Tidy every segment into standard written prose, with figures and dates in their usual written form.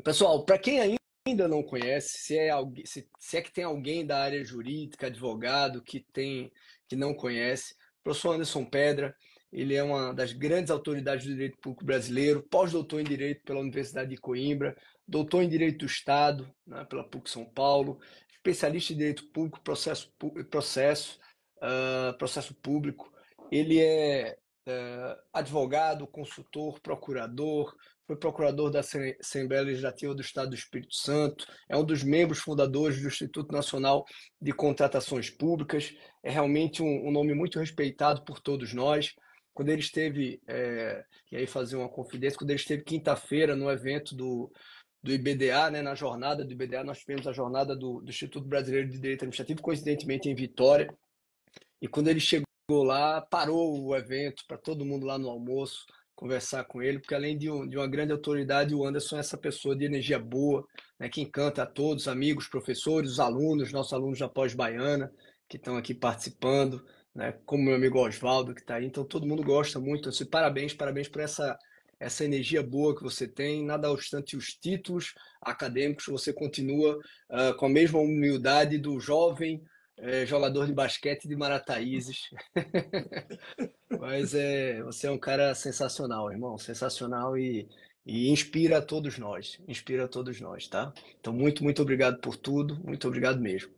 Pessoal, para quem ainda não conhece, se é que tem alguém da área jurídica, advogado, que não conhece, o professor Anderson Pedra, ele é uma das grandes autoridades do direito público brasileiro, pós-doutor em Direito pela Universidade de Coimbra, doutor em Direito do Estado, né, pela PUC São Paulo, especialista em Direito Público, processo público. Ele é advogado, consultor, procurador, foi procurador da Assembleia Legislativa do Estado do Espírito Santo, é um dos membros fundadores do Instituto Nacional de Contratações Públicas, é realmente um nome muito respeitado por todos nós. Quando ele esteve, e aí fazer uma confidência, quando ele esteve quinta-feira no evento do IBDA, né, na jornada do IBDA, nós tivemos a jornada do Instituto Brasileiro de Direito Administrativo, coincidentemente em Vitória, e quando ele chegou lá, parou o evento para todo mundo lá no almoço conversar com ele, porque além de uma grande autoridade, o Anderson é essa pessoa de energia boa, né, que encanta a todos, amigos, professores, os alunos, nossos alunos da pós-baiana, que estão aqui participando, né, como meu amigo Oswaldo, que está aí. Então, todo mundo gosta muito. Assim, parabéns por essa energia boa que você tem. Nada obstante os títulos acadêmicos, você continua com a mesma humildade do jovem jogador de basquete de Marataízes. Mas você é um cara sensacional, irmão. Sensacional e inspira a todos nós, tá? Então, muito obrigado por tudo. Muito obrigado mesmo.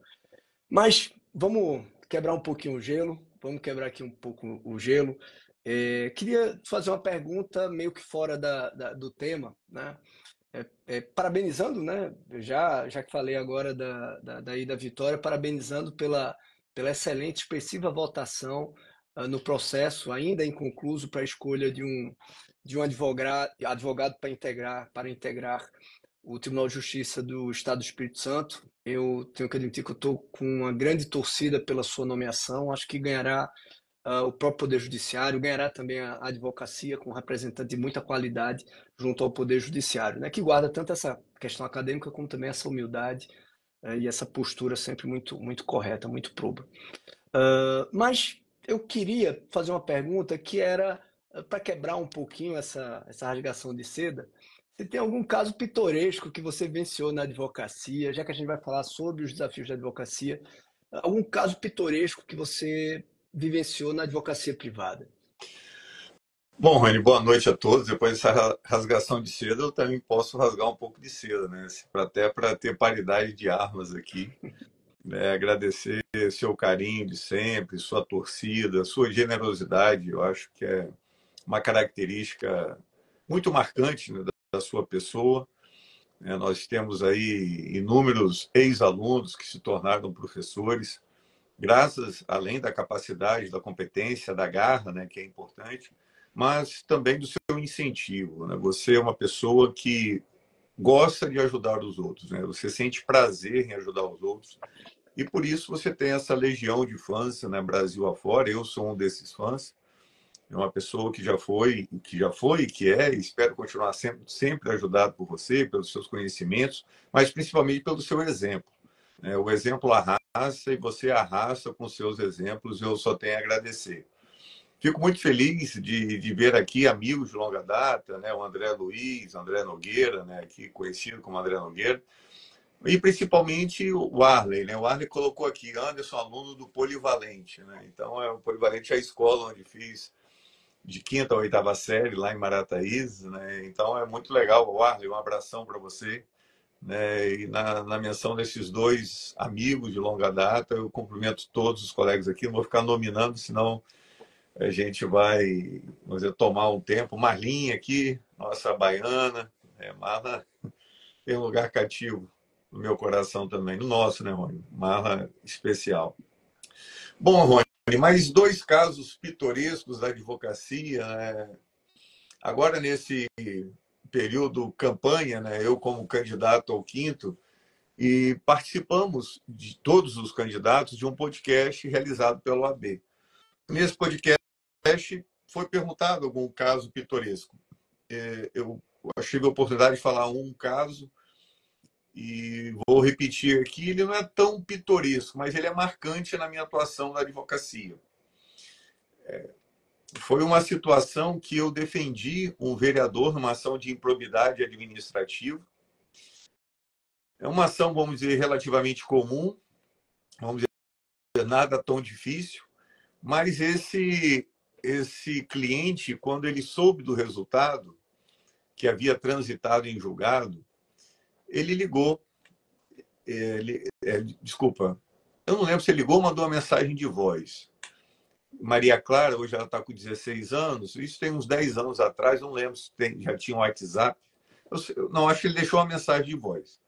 Mas vamos quebrar um pouquinho o gelo. Vamos quebrar aqui um pouco o gelo. Queria fazer uma pergunta meio que fora do tema, né? Parabenizando, né? Já que falei agora daí da vitória, parabenizando pela excelente, expressiva votação no processo, ainda inconcluso, para a escolha de um advogado para integrar o Tribunal de Justiça do Estado do Espírito Santo. Eu tenho que admitir que eu estou com uma grande torcida pela sua nomeação. Acho que ganhará o próprio Poder Judiciário, ganhará também a advocacia com um representante de muita qualidade junto ao Poder Judiciário, né, que guarda tanto essa questão acadêmica como também essa humildade e essa postura sempre muito correta, muito proba. Mas eu queria fazer uma pergunta que era para quebrar um pouquinho essa rasgação de seda. Se tem algum caso pitoresco que você venceu na advocacia, já que a gente vai falar sobre os desafios da advocacia, algum caso pitoresco que você vivenciou na advocacia privada? Bom, Rony, boa noite a todos. Depois dessa rasgação de seda, eu também posso rasgar um pouco de seda, né? Até para ter paridade de armas aqui. Agradecer seu carinho de sempre, sua torcida, sua generosidade. Eu acho que é uma característica muito marcante, né, da sua pessoa. Nós temos aí inúmeros ex-alunos que se tornaram professores, graças, além da capacidade, da competência, da garra, né, que é importante, mas também do seu incentivo, né? Você é uma pessoa que gosta de ajudar os outros, né? Você sente prazer em ajudar os outros e por isso você tem essa legião de fãs, né, Brasil afora. Eu sou um desses fãs. É uma pessoa que que é, e espero continuar sempre ajudado por você, pelos seus conhecimentos, mas principalmente pelo seu exemplo. O exemplo arrasta e você arrasta com seus exemplos. Eu só tenho a agradecer. Fico muito feliz de ver aqui amigos de longa data, né? O André Luiz, André Nogueira, né? Aqui conhecido como André Nogueira, e principalmente o Arley, né? O Arley colocou aqui, Anderson, aluno do Polivalente, né? Então, o Polivalente é a escola onde fiz de quinta a oitava série, lá em Marataízes, né? Então, é muito legal. O Arley, um abração para você, né? E na menção desses dois amigos de longa data, eu cumprimento todos os colegas aqui. Não vou ficar nominando, senão a gente vai, vamos dizer, tomar um tempo. Marlinha aqui, nossa baiana. Marla tem um lugar cativo no meu coração também. No nosso, né, Rony? Marla especial. Bom, Rony, mais dois casos pitorescos da advocacia, né? Agora, nesse período campanha, né, eu como candidato ao quinto, e participamos de todos os candidatos de um podcast realizado pela OAB. Nesse podcast foi perguntado algum caso pitoresco. Eu tive a oportunidade de falar um caso e vou repetir aqui. Ele não é tão pitoresco, mas ele é marcante na minha atuação na advocacia. Foi uma situação que eu defendi um vereador numa ação de improbidade administrativa. É uma ação, vamos dizer, relativamente comum, vamos dizer, nada tão difícil, mas esse cliente, quando ele soube do resultado, que havia transitado em julgado, ele ligou, desculpa, eu não lembro se ele ligou ou mandou uma mensagem de voz. Maria Clara, hoje ela está com 16 anos, isso tem uns 10 anos atrás, não lembro se já tinha um WhatsApp. Eu não, acho que ele deixou uma mensagem de voz.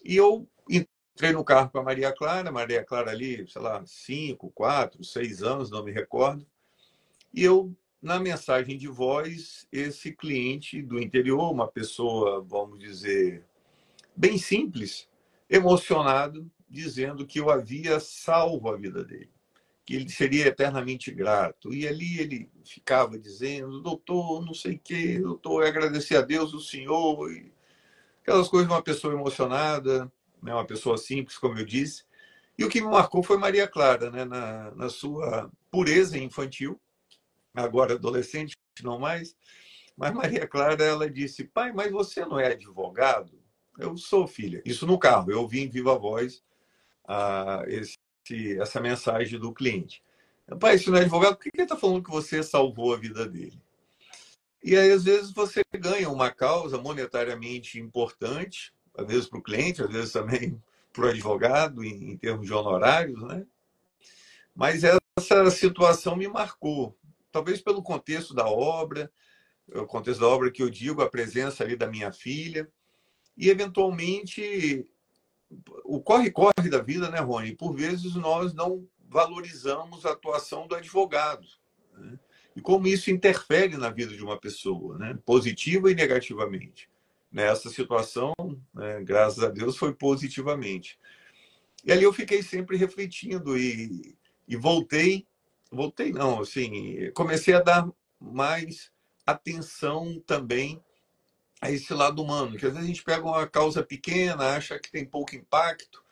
E eu entrei no carro com a Maria Clara ali, sei lá, 5, 4, 6 anos, não me recordo. E eu, na mensagem de voz, esse cliente do interior, uma pessoa, vamos dizer, bem simples, emocionado, dizendo que eu havia salvo a vida dele, que ele seria eternamente grato. E ali ele ficava dizendo, doutor, não sei o quê, doutor, agradecer a Deus, o senhor, e aquelas coisas de uma pessoa emocionada, né, uma pessoa simples, como eu disse. E o que me marcou foi Maria Clara, né, na sua pureza infantil, agora adolescente, não mais, mas Maria Clara, ela disse, pai, mas você não é advogado? Eu sou, filha. Isso no carro, eu ouvi em viva voz essa mensagem do cliente. Pai, se não é advogado, por que ele está falando que você salvou a vida dele? E aí, às vezes, você ganha uma causa monetariamente importante, às vezes para o cliente, às vezes também para o advogado, em termos de honorários, né? Mas essa situação me marcou, talvez pelo contexto da obra, o contexto da obra que eu digo, a presença ali da minha filha, e eventualmente o corre-corre da vida, né, Rony? Por vezes nós não valorizamos a atuação do advogado, né? E como isso interfere na vida de uma pessoa, né? Positiva e negativamente. Nessa situação, né, graças a Deus, foi positivamente. E ali eu fiquei sempre refletindo e voltei não, assim, comecei a dar mais atenção também a esse lado humano, que às vezes a gente pega uma causa pequena, acha que tem pouco impacto,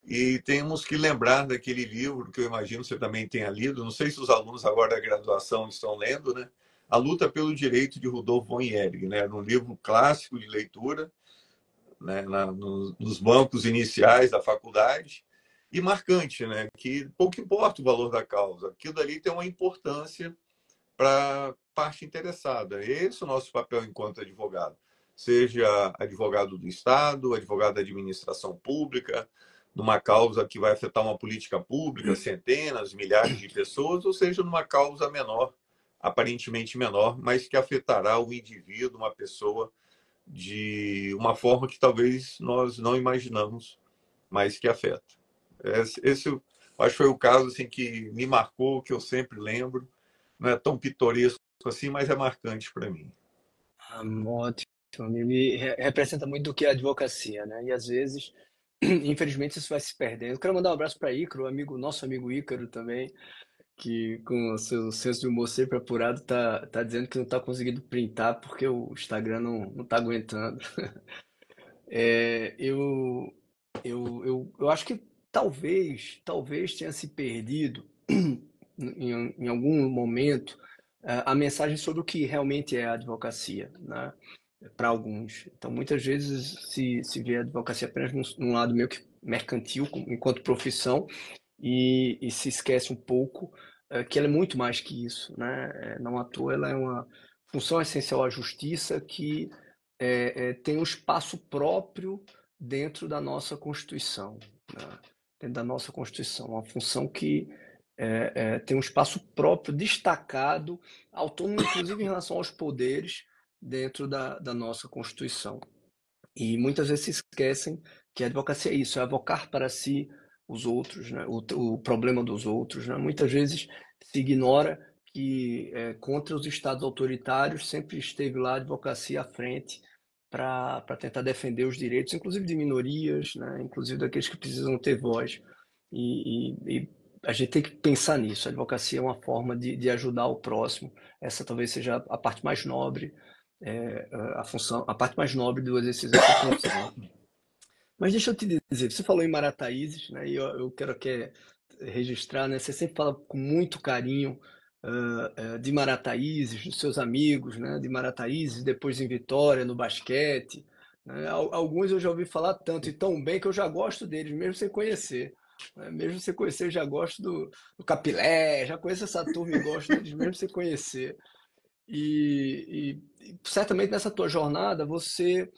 e temos que lembrar daquele livro que eu imagino você também tenha lido, não sei se os alunos agora da graduação estão lendo, né? A Luta pelo Direito de Rudolf von Ehring, né? Um livro clássico de leitura, né? Nos bancos iniciais da faculdade, e marcante, né? Que pouco importa o valor da causa, aquilo dali tem uma importância para a parte interessada. Esse é o nosso papel enquanto advogado. Seja advogado do Estado, advogado da administração pública, numa causa que vai afetar uma política pública, centenas, milhares de pessoas, ou seja, numa causa menor, aparentemente menor, mas que afetará o indivíduo, uma pessoa, de uma forma que talvez nós não imaginamos, mas que afeta. Esse acho que foi o caso assim, que me marcou, que eu sempre lembro. Não é tão pitoresco assim, mas é marcante para mim. Ótimo. Representa muito do que é a advocacia, né? E às vezes, infelizmente, isso vai se perdendo. Quero mandar um abraço para Ícaro, nosso amigo Ícaro também, que com o seu senso de humor sempre apurado, tá dizendo que não tá conseguindo printar porque o Instagram não tá aguentando. É, eu acho que talvez tenha se perdido em algum momento a mensagem sobre o que realmente é a advocacia, né? Para alguns. Então, muitas vezes se vê a advocacia apenas num lado meio que mercantil, enquanto profissão, e se esquece um pouco que ela é muito mais que isso, né? Não à toa ela é uma função essencial à justiça que tem um espaço próprio dentro da nossa Constituição, né? Dentro da nossa Constituição, uma função que tem um espaço próprio, destacado, autônomo, inclusive em relação aos poderes dentro da nossa Constituição. E muitas vezes se esquecem que a advocacia é isso, é avocar para si os outros, né? O problema dos outros, né? Muitas vezes se ignora que contra os estados autoritários sempre esteve lá a advocacia à frente para tentar defender os direitos, inclusive de minorias, né? Inclusive daqueles que precisam ter voz. E a gente tem que pensar nisso. A advocacia é uma forma de ajudar o próximo. Essa talvez seja a parte mais nobre, a função, a parte mais nobre do exercício dessa função. Mas deixa eu te dizer, você falou em Marataízes, né? E eu quero aqui registrar, né? Você sempre fala com muito carinho de Marataízes, dos seus amigos, né? De Marataízes, depois em Vitória, no basquete, né? Alguns eu já ouvi falar tanto e tão bem que eu já gosto deles, mesmo sem conhecer. Né? Mesmo sem conhecer, eu já gosto do Capilé, já conheço essa turma e gosto deles mesmo sem conhecer. E certamente nessa tua jornada você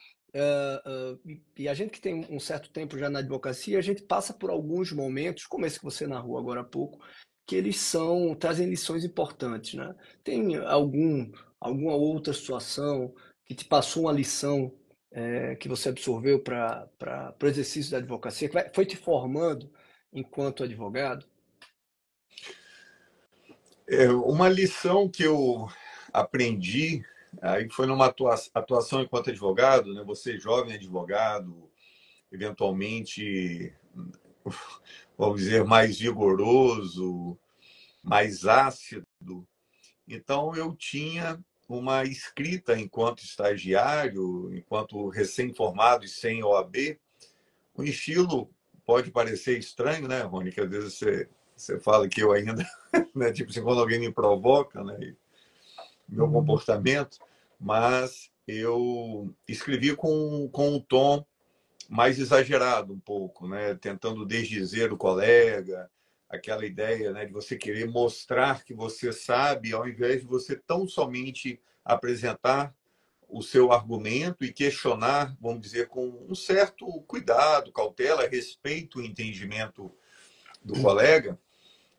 e a gente que tem um certo tempo já na advocacia, a gente passa por alguns momentos, como esse que você narrou agora há pouco, que eles trazem lições importantes, né? Tem alguma outra situação que te passou uma lição que você absorveu para o exercício da advocacia, que foi te formando enquanto advogado? Uma lição que eu aprendi aí foi numa atuação enquanto advogado, né? Você jovem advogado, eventualmente, vamos dizer, mais vigoroso, mais ácido. Então, eu tinha uma escrita enquanto estagiário, enquanto recém-formado e sem OAB, um estilo pode parecer estranho, né, Rony? Que às vezes você fala que eu ainda, né, tipo assim, quando alguém me provoca, né, meu comportamento, mas eu escrevi com um tom mais exagerado um pouco, né? Tentando desdizer o colega, aquela ideia, né, de você querer mostrar que você sabe, ao invés de você tão somente apresentar o seu argumento e questionar, vamos dizer, com um certo cuidado, cautela, respeito o entendimento do colega.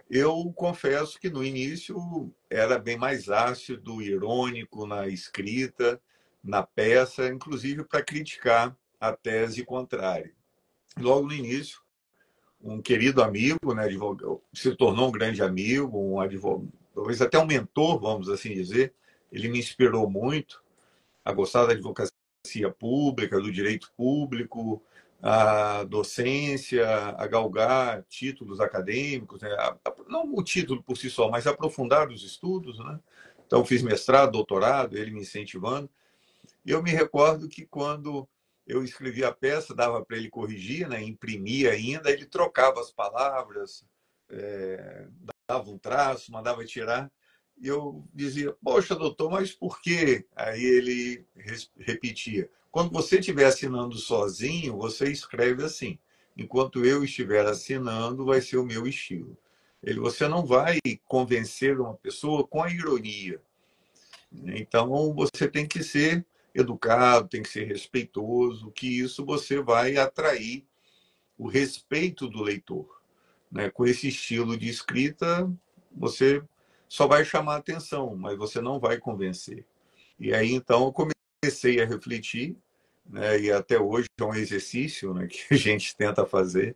Eu confesso que no início era bem mais ácido, irônico na escrita, na peça, inclusive para criticar a tese contrária. Logo no início, um querido amigo, né, advogado, se tornou um grande amigo, um advogado, talvez até um mentor, vamos assim dizer. Ele me inspirou muito a gostar da advocacia pública, do direito público, a docência, a galgar títulos acadêmicos, né? Não o título por si só, mas aprofundar os estudos, né? Então, fiz mestrado, doutorado, ele me incentivando. E eu me recordo que quando eu escrevia a peça, dava para ele corrigir, né? Imprimia ainda, ele trocava as palavras, dava um traço, mandava tirar. E eu dizia, poxa, doutor, mas por quê? Aí ele repetia, quando você estiver assinando sozinho, você escreve assim. Enquanto eu estiver assinando, vai ser o meu estilo. Você não vai convencer uma pessoa com a ironia. Então, você tem que ser educado, tem que ser respeitoso, que isso você vai atrair o respeito do leitor, né? Com esse estilo de escrita, você só vai chamar atenção, mas você não vai convencer. E aí, então, eu comecei a refletir, né? E até hoje é um exercício, né, que a gente tenta fazer,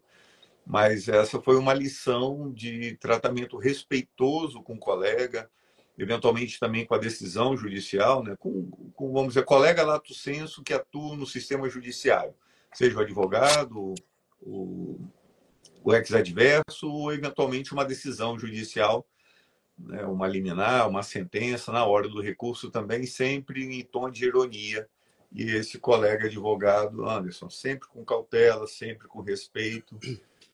mas essa foi uma lição de tratamento respeitoso com o colega, eventualmente também com a decisão judicial, né? Vamos dizer, colega lato sensu que atua no sistema judiciário, seja o advogado, o, o ex-adverso ou, eventualmente, uma decisão judicial, né? Uma liminar, uma sentença, na hora do recurso também, sempre em tom de ironia. E esse colega advogado, Anderson, sempre com cautela, sempre com respeito,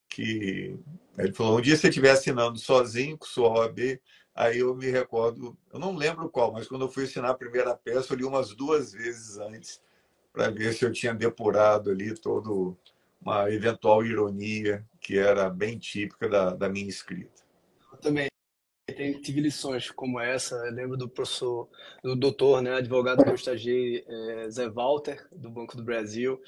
que ele falou, um dia você estiver assinando sozinho com sua OAB, aí eu me recordo, eu não lembro qual, mas quando eu fui assinar a primeira peça, eu li umas 2 vezes antes para ver se eu tinha depurado ali todo uma eventual ironia que era bem típica da minha escrita. Eu também tive lições como essa. Eu lembro do professor, do doutor, né, advogado que eu estagiei, Zé Walter, do Banco do Brasil,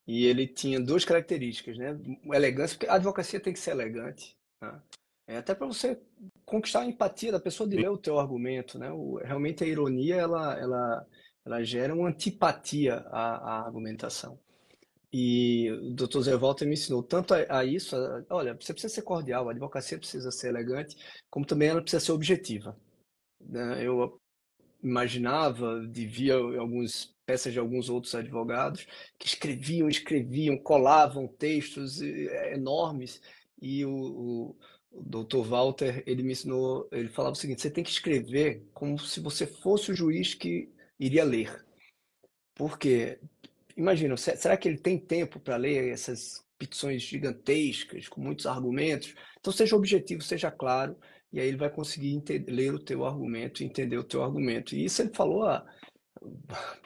e ele tinha duas características, né? Elegância, porque a advocacia tem que ser elegante, né? Até para você conquistar a empatia da pessoa de ler o teu argumento, né? Realmente a ironia, ela gera uma antipatia à argumentação. E o Dr. Zé Walter me ensinou tanto a isso, olha, você precisa ser cordial, a advocacia precisa ser elegante, como também ela precisa ser objetiva, né? Eu imaginava, via algumas peças de alguns outros advogados que escreviam, colavam textos enormes, e o Dr. Walter, ele me ensinou, ele falava o seguinte, você tem que escrever como se você fosse o juiz que iria ler. Porque imagina, será que ele tem tempo para ler essas petições gigantescas, com muitos argumentos? Então seja objetivo, seja claro, e aí ele vai conseguir ler o teu argumento e entender o teu argumento. E isso ele falou há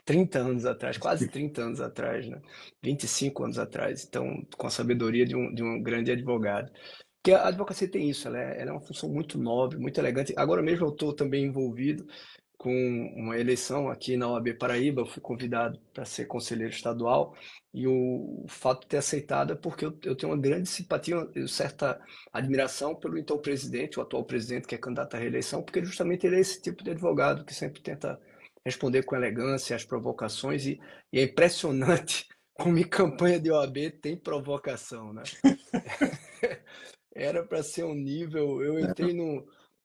30 anos atrás, quase 30 anos atrás, né? 25 anos atrás, então, com a sabedoria de um grande advogado. Porque a advocacia tem isso, ela é uma função muito nobre, muito elegante. Agora mesmo eu estou também envolvido com uma eleição aqui na OAB Paraíba, eu fui convidado para ser conselheiro estadual, e o fato de ter aceitado é porque eu tenho uma grande simpatia, certa admiração pelo então presidente, o atual presidente que é candidato à reeleição, porque justamente ele é esse tipo de advogado que sempre tenta responder com elegância às provocações, e é impressionante como em campanha de OAB tem provocação, né? Era para ser um nível. Eu entrei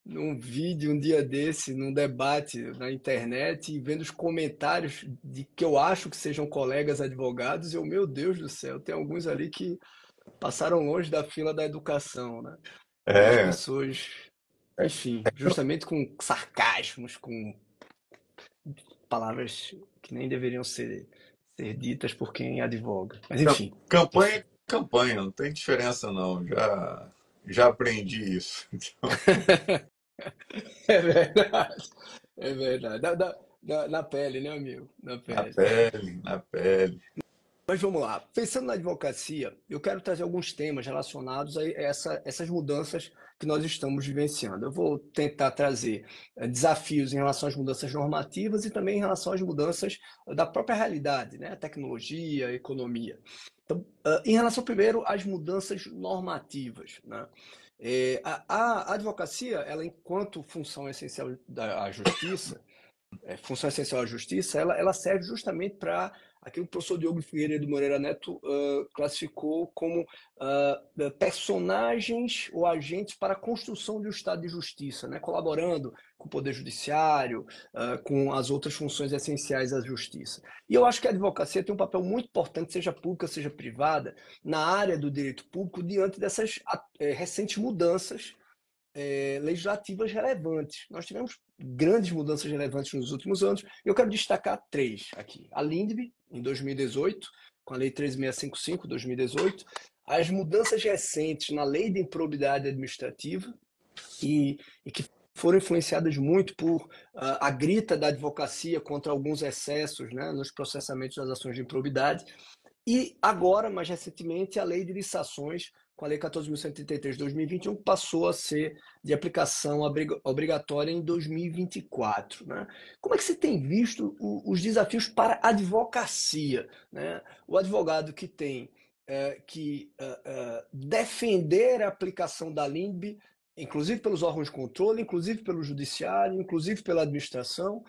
num vídeo um dia desse, num debate na internet, e vendo os comentários de que eu acho que sejam colegas advogados, e eu, meu Deus do céu, tem alguns ali que passaram longe da fila da educação, né? As É, pessoas, enfim, justamente com sarcasmos, com palavras que nem deveriam ser ditas por quem advoga. Mas enfim, campanha enfim. é campanha, não tem diferença não. Já aprendi isso. Então, É verdade. É verdade. Na pele, né, amigo? Na na pele. pele, na pele. Mas vamos lá. Pensando na advocacia, eu quero trazer alguns temas relacionados a essas mudanças que nós estamos vivenciando. Eu vou tentar trazer desafios em relação às mudanças normativas e também em relação às mudanças da própria realidade, né? Tecnologia, economia. Então, em relação primeiro às mudanças normativas, né? A advocacia, ela enquanto função essencial da justiça, função essencial à justiça, ela serve justamente para aquilo que o professor Diogo Figueiredo Moreira Neto classificou como personagens ou agentes para a construção de um Estado de justiça, né? Colaborando com o Poder Judiciário, com as outras funções essenciais à justiça. E eu acho que a advocacia tem um papel muito importante, seja pública, seja privada, na área do direito público, diante dessas recentes mudanças legislativas relevantes. Nós tivemos grandes mudanças relevantes nos últimos anos. Eu quero destacar três aqui. A LINDB, em 2018, com a Lei 13.655, 2018. As mudanças recentes na Lei de Improbidade Administrativa e que foram influenciadas muito por a grita da advocacia contra alguns excessos, né, nos processamentos das ações de improbidade. E agora, mais recentemente, a Lei de Licitações, com a Lei 14.133 de 2021, que passou a ser de aplicação obrigatória em 2024. Né? Como é que você tem visto os desafios para a advocacia? Né? O advogado que tem que defender a aplicação da LINB, inclusive pelos órgãos de controle, inclusive pelo judiciário, inclusive pela administração,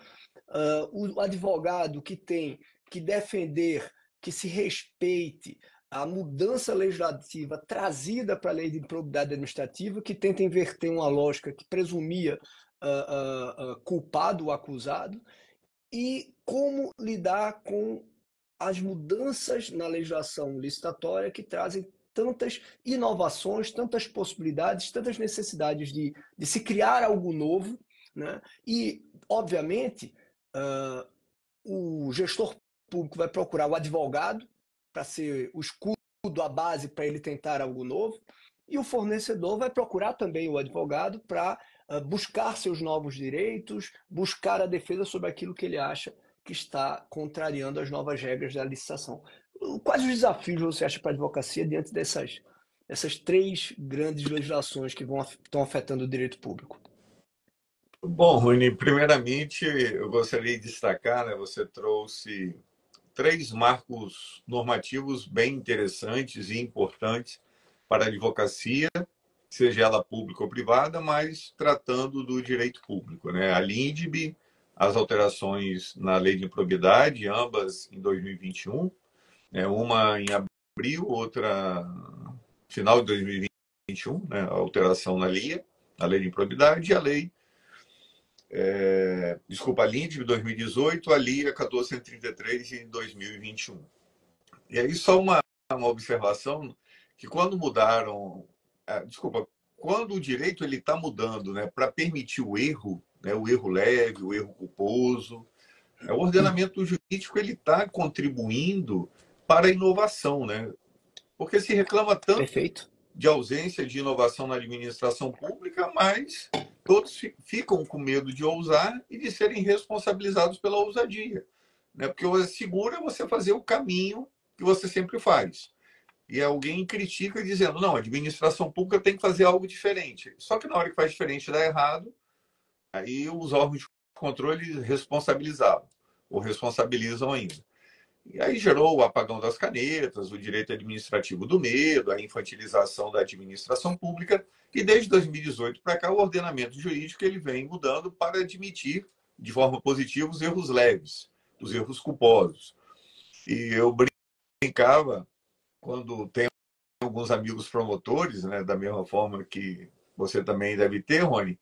o advogado que tem que defender que se respeite a mudança legislativa trazida para a lei de improbidade administrativa, que tenta inverter uma lógica que presumia culpado ou acusado, e como lidar com as mudanças na legislação licitatória que trazem tantas inovações, tantas possibilidades, tantas necessidades de se criar algo novo, né? E, obviamente, o gestor público vai procurar o advogado para ser o escudo, a base para ele tentar algo novo, e o fornecedor vai procurar também o advogado para buscar seus novos direitos, buscar a defesa sobre aquilo que ele acha que está contrariando as novas regras da licitação. Quais os desafios você acha para a advocacia diante dessas três grandes legislações que estão afetando o direito público? Bom, Rony, primeiramente eu gostaria de destacar, né, você trouxe três marcos normativos bem interessantes e importantes para a advocacia, seja ela pública ou privada, mas tratando do direito público, né? A LINDB, as alterações na lei de improbidade, ambas em 2021, né? Uma em abril, outra final de 2021, né? A alteração na LIA, a lei de improbidade, e a lei desculpa, a LINDB 2018, a LIA 1433 em 2021. E aí só uma observação, que quando mudaram, desculpa, quando o direito ele está mudando, né, para permitir o erro, né, o erro leve, o erro culposo, o ordenamento jurídico ele está contribuindo para a inovação, né? Porque se reclama tanto Perfeito. de ausência de inovação na administração pública, mas todos ficam com medo de ousar e de serem responsabilizados pela ousadia. né? Porque o seguro é você fazer o caminho que você sempre faz. E alguém critica dizendo, não, a administração pública tem que fazer algo diferente. Só que na hora que faz diferente dá errado, aí os órgãos de controle responsabilizavam, ou responsabilizam ainda. E aí gerou o apagão das canetas, o direito administrativo do medo, a infantilização da administração pública, e desde 2018 para cá o ordenamento jurídico ele vem mudando para admitir de forma positiva os erros leves, os erros culposos. E eu brincava quando tem alguns amigos promotores, né, da mesma forma que você também deve ter, Rony,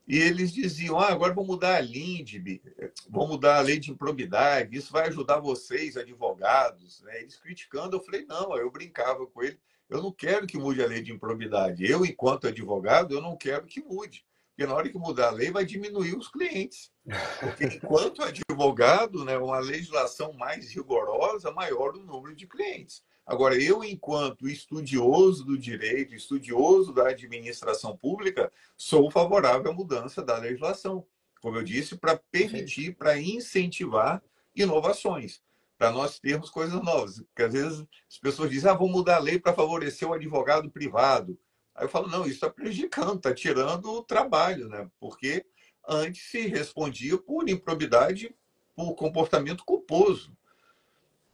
e eles diziam, agora vão mudar a LINDB, vão mudar a lei de improbidade, isso vai ajudar vocês, advogados, né? Eles criticando, eu falei, não, eu brincava com ele, eu não quero que mude a lei de improbidade. Eu, enquanto advogado, eu não quero que mude. Porque na hora que mudar a lei, vai diminuir os clientes. Porque enquanto advogado, né, uma legislação mais rigorosa, maior o número de clientes. Agora, eu, enquanto estudioso do direito, estudioso da administração pública, sou favorável à mudança da legislação, como eu disse, para permitir, para incentivar inovações, para nós termos coisas novas. Porque às vezes as pessoas dizem, vou mudar a lei para favorecer o advogado privado. Aí eu falo, não, isso está prejudicando, está tirando o trabalho, né? Porque antes se respondia por improbidade, por comportamento culposo.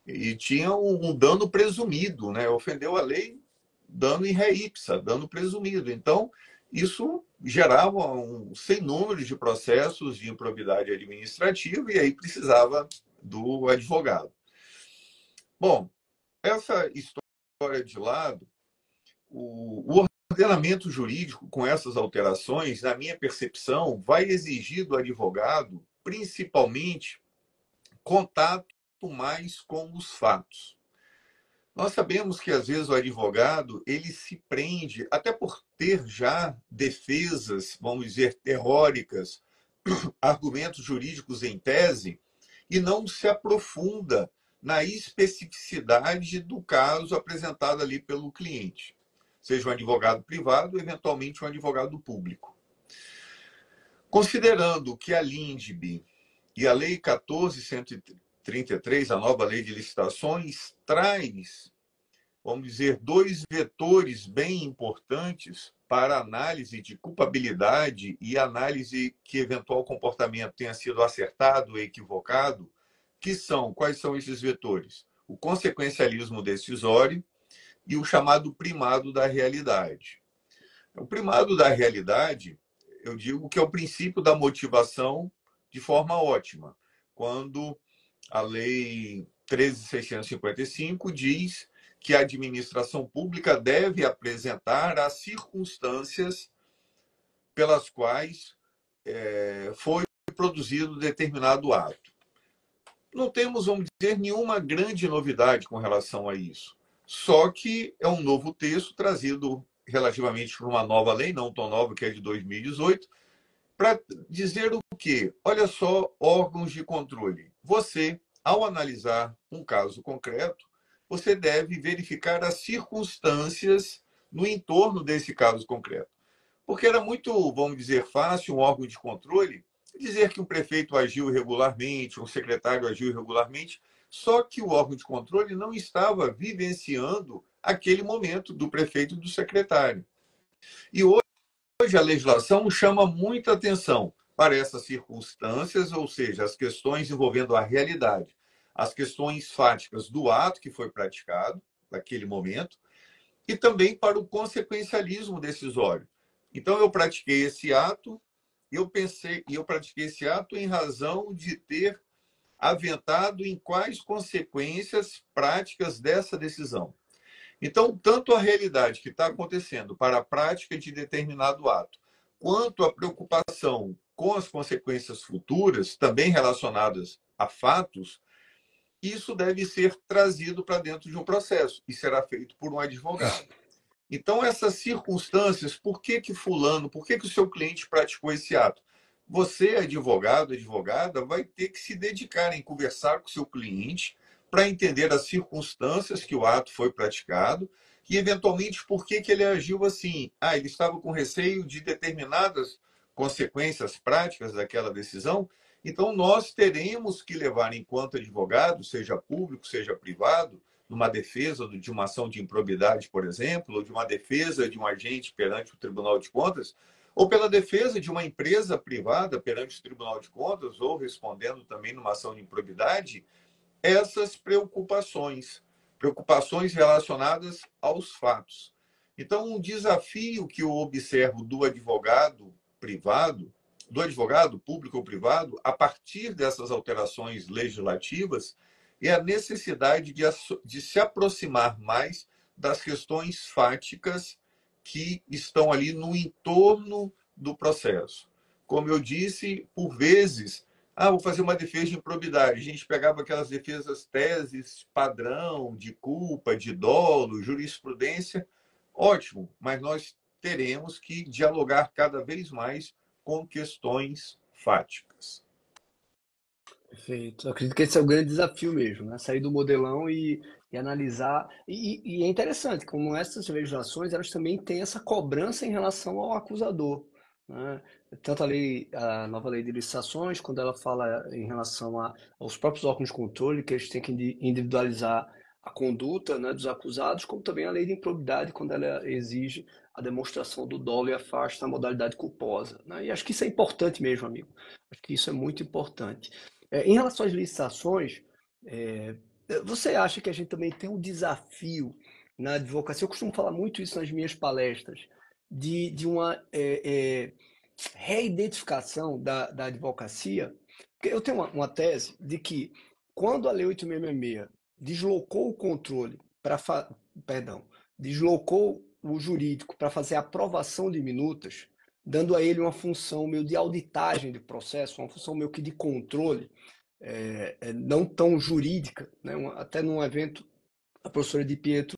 E tinha um dano presumido, né? Ofendeu a lei, dano in re ipsa, dano presumido. Então, isso gerava sem número de processos de improbidade administrativa e aí precisava do advogado. Bom, essa história de lado, o ordenamento jurídico com essas alterações, na minha percepção, vai exigir do advogado, principalmente, contato mais com os fatos. Nós sabemos que, às vezes, o advogado ele se prende, até por ter já defesas, vamos dizer, teóricas, argumentos jurídicos em tese, e não se aprofunda na especificidade do caso apresentado ali pelo cliente, seja um advogado privado, eventualmente um advogado público. Considerando que a LINDB e a Lei 14.133, a nova Lei de Licitações, traz, vamos dizer, dois vetores bem importantes para análise de culpabilidade e análise que eventual comportamento tenha sido acertado ou equivocado, que são, quais são esses vetores? O consequencialismo decisório e o chamado primado da realidade. O primado da realidade, eu digo que é o princípio da motivação de forma ótima, quando a Lei 13.655 diz que a administração pública deve apresentar as circunstâncias pelas quais foi produzido determinado ato. Não temos, vamos dizer, nenhuma grande novidade com relação a isso. Só que é um novo texto trazido relativamente por uma nova lei, não tão nova, que é de 2018, para dizer o quê? Olha só, órgãos de controle. Você, ao analisar um caso concreto, você deve verificar as circunstâncias no entorno desse caso concreto. Porque era muito, vamos dizer, fácil um órgão de controle dizer que um prefeito agiu irregularmente, um secretário agiu irregularmente, só que o órgão de controle não estava vivenciando aquele momento do prefeito e do secretário. E hoje a legislação chama muita atenção para essas circunstâncias, ou seja, as questões envolvendo a realidade, as questões fáticas do ato que foi praticado naquele momento, e também para o consequencialismo decisório. Então, eu pratiquei esse ato, eu pratiquei esse ato em razão de ter aventado em quais consequências práticas dessa decisão. Então, tanto a realidade que está acontecendo para a prática de determinado ato, quanto a preocupação com as consequências futuras, também relacionadas a fatos, isso deve ser trazido para dentro de um processo e será feito por um advogado. Então, essas circunstâncias, por que fulano, por que o seu cliente praticou esse ato? Você, advogado, advogada, vai ter que se dedicar em conversar com o seu cliente para entender as circunstâncias que o ato foi praticado e, eventualmente, por que ele agiu assim. Ele estava com receio de determinadas consequências práticas daquela decisão, Então, nós teremos que levar, enquanto advogado, seja público, seja privado, numa defesa de uma ação de improbidade, por exemplo, ou de uma defesa de um agente perante o Tribunal de Contas, ou pela defesa de uma empresa privada perante o Tribunal de Contas, ou respondendo também numa ação de improbidade, essas preocupações relacionadas aos fatos. Então, um desafio que eu observo do advogado privado, do advogado público ou privado, a partir dessas alterações legislativas, é a necessidade de se aproximar mais das questões fáticas que estão ali no entorno do processo. Como eu disse, por vezes, vou fazer uma defesa de improbidade. A gente pegava aquelas defesas, teses, padrão, de culpa, de dolo, jurisprudência. Ótimo, mas nós teremos que dialogar cada vez mais com questões fáticas. Perfeito. Eu acredito que esse é o grande desafio mesmo, né? Sair do modelão e analisar. E é interessante, como essas legislações, elas também têm essa cobrança em relação ao acusador, né? Tanto a nova lei de licitações, quando ela fala em relação aos próprios órgãos de controle, que eles têm que individualizar a conduta, né, dos acusados, como também a lei de improbidade, quando ela exige a demonstração do dolo e afasta a modalidade culposa, né? E acho que isso é importante mesmo, amigo. Acho que isso é muito importante. Em relação às licitações, é, você acha que a gente também tem um desafio na advocacia? Eu costumo falar muito isso nas minhas palestras, de uma reidentificação da advocacia. Eu tenho uma tese de que quando a Lei 8666 deslocou o controle para, perdão, deslocou o jurídico para fazer a aprovação de minutas, dando a ele uma função meio de auditagem de processo, uma função meio que de controle, não tão jurídica, né? Até num evento, a professora Di Pietro,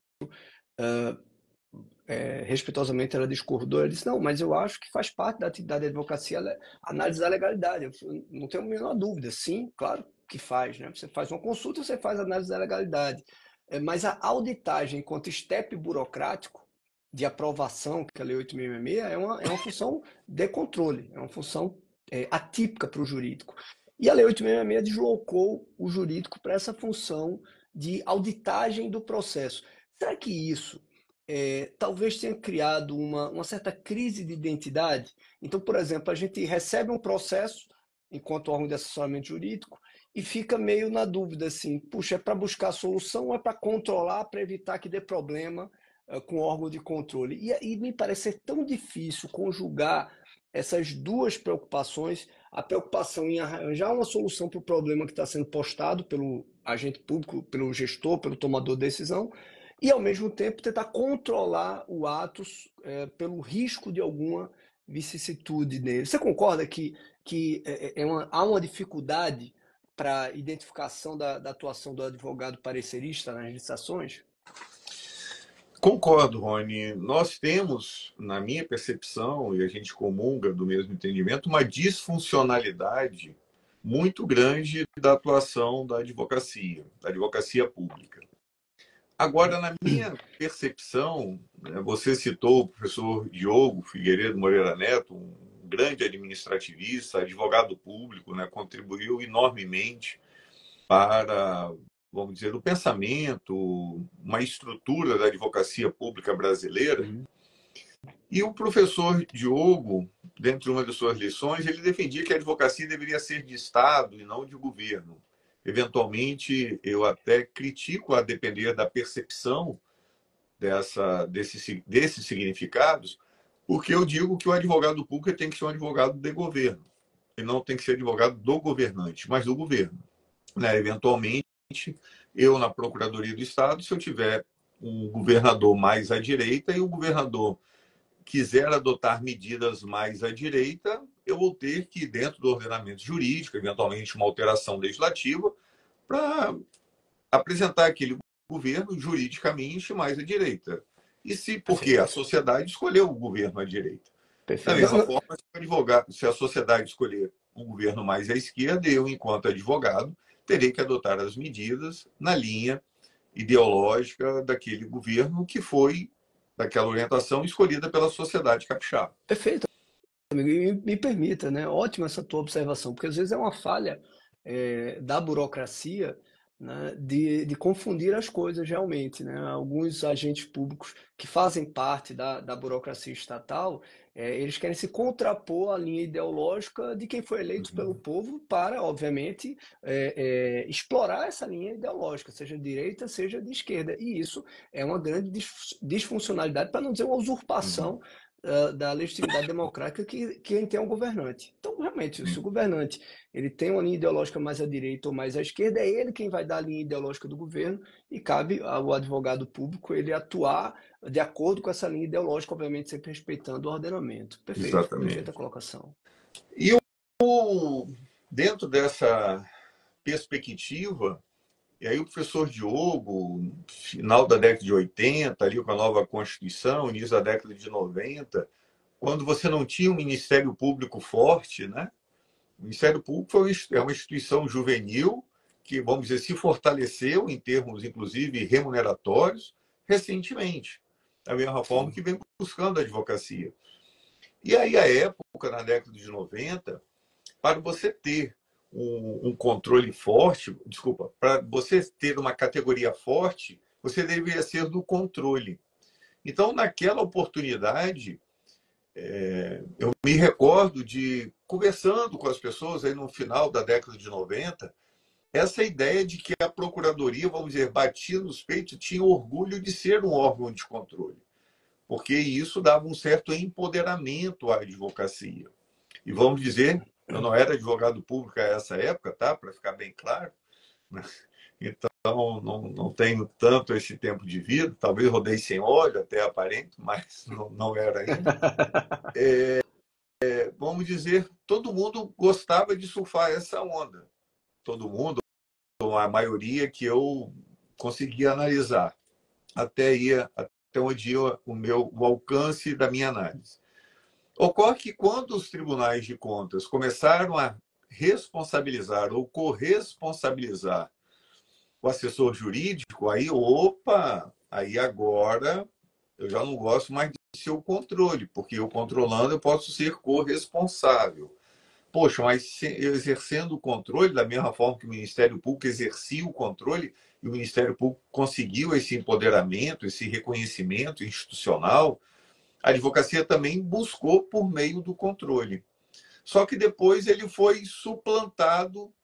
respeitosamente, ela discordou, ela disse, não, mas eu acho que faz parte da atividade da advocacia analisar a legalidade. Eu não tenho a menor dúvida, sim, claro que faz, né? Você faz uma consulta, você faz análise da legalidade. Mas a auditagem, enquanto step burocrático, de aprovação, que a Lei 8.666, é uma função de controle, é uma função atípica para o jurídico. E a Lei 8.666 deslocou o jurídico para essa função de auditagem do processo. Será que isso talvez tenha criado uma certa crise de identidade? Então, por exemplo, a gente recebe um processo enquanto órgão de assessoramento jurídico e fica meio na dúvida, assim, puxa, é para buscar solução ou é para controlar, para evitar que dê problema com o órgão de controle? E me parece ser tão difícil conjugar essas duas preocupações, a preocupação em arranjar uma solução para o problema que está sendo postado pelo agente público, pelo gestor, pelo tomador de decisão, e ao mesmo tempo tentar controlar o ato pelo risco de alguma vicissitude nele. Você concorda que há uma dificuldade para a identificação da atuação do advogado parecerista nas licitações? Concordo, Rony. Nós temos, na minha percepção, e a gente comunga do mesmo entendimento, uma disfuncionalidade muito grande da atuação da advocacia pública. Agora, na minha percepção, você citou o professor Diogo Figueiredo Moreira Neto, um grande administrativista, advogado público, né, contribuiu enormemente para, vamos dizer, o pensamento, uma estrutura da advocacia pública brasileira. E o professor Diogo, dentro de uma de suas lições, ele defendia que a advocacia deveria ser de Estado e não de governo. Eventualmente, eu até critico, a depender da percepção desses significados, porque eu digo que o advogado público tem que ser um advogado de governo, e não tem que ser advogado do governante, mas do governo. Né? Eventualmente, eu, na Procuradoria do Estado, se eu tiver um governador mais à direita e o governador quiser adotar medidas mais à direita, eu vou ter que, dentro do ordenamento jurídico, eventualmente uma alteração legislativa, para apresentar aquele governo juridicamente mais à direita. E porque a sociedade escolheu o governo à direita. Perfeito. Da mesma forma, se a sociedade escolher um governo mais à esquerda, eu, enquanto advogado, terei que adotar as medidas na linha ideológica daquele governo que foi, daquela orientação escolhida pela sociedade capixaba. Perfeito. e me permita, né? Ótima essa tua observação, porque às vezes é uma falha da burocracia, né, de confundir as coisas realmente, né? Alguns agentes públicos que fazem parte da burocracia estatal, eles querem se contrapor à linha ideológica de quem foi eleito pelo Uhum. povo para, obviamente, explorar essa linha ideológica, seja de direita, seja de esquerda. E isso é uma grande disfuncionalidade, para não dizer uma Uhum. usurpação da legitimidade democrática que quem tem é um governante. Então, realmente, se o Sim, governante ele tem uma linha ideológica mais à direita ou mais à esquerda, é ele quem vai dar a linha ideológica do governo e cabe ao advogado público ele atuar de acordo com essa linha ideológica, obviamente sempre respeitando o ordenamento. Perfeito, perfeita exatamente. colocação. E dentro dessa perspectiva, e aí o professor Diogo, final da década de 80, ali com a nova Constituição, início da década de 90, quando você não tinha um Ministério Público forte, né? O Ministério Público é uma instituição juvenil que, vamos dizer, se fortaleceu em termos, inclusive, remuneratórios recentemente, da mesma forma Sim. que vem buscando a advocacia. E aí, a época, na década de 90, para você ter um controle forte, desculpa, para você ter uma categoria forte, você deveria ser do controle. Então, naquela oportunidade, eu me recordo de conversando com as pessoas aí no final da década de 90, essa ideia de que a procuradoria, vamos dizer, batia nos peitos, tinha orgulho de ser um órgão de controle, porque isso dava um certo empoderamento à advocacia. E vamos dizer, eu não era advogado público a essa época, tá? Para ficar bem claro, né? Então não tenho tanto esse tempo de vida, talvez rodei sem olho, até aparente, mas não era ainda. Vamos dizer, todo mundo gostava de surfar essa onda. Todo mundo, a maioria que eu conseguia analisar, até onde ia o alcance da minha análise. Ocorre que quando os tribunais de contas começaram a responsabilizar ou corresponsabilizar o assessor jurídico, aí, opa, aí agora eu já não gosto mais de ser o controle, porque eu controlando eu posso ser corresponsável. Poxa, mas exercendo o controle, da mesma forma que o Ministério Público exercia o controle, e o Ministério Público conseguiu esse empoderamento, esse reconhecimento institucional, a advocacia também buscou por meio do controle. Só que depois ele foi suplantado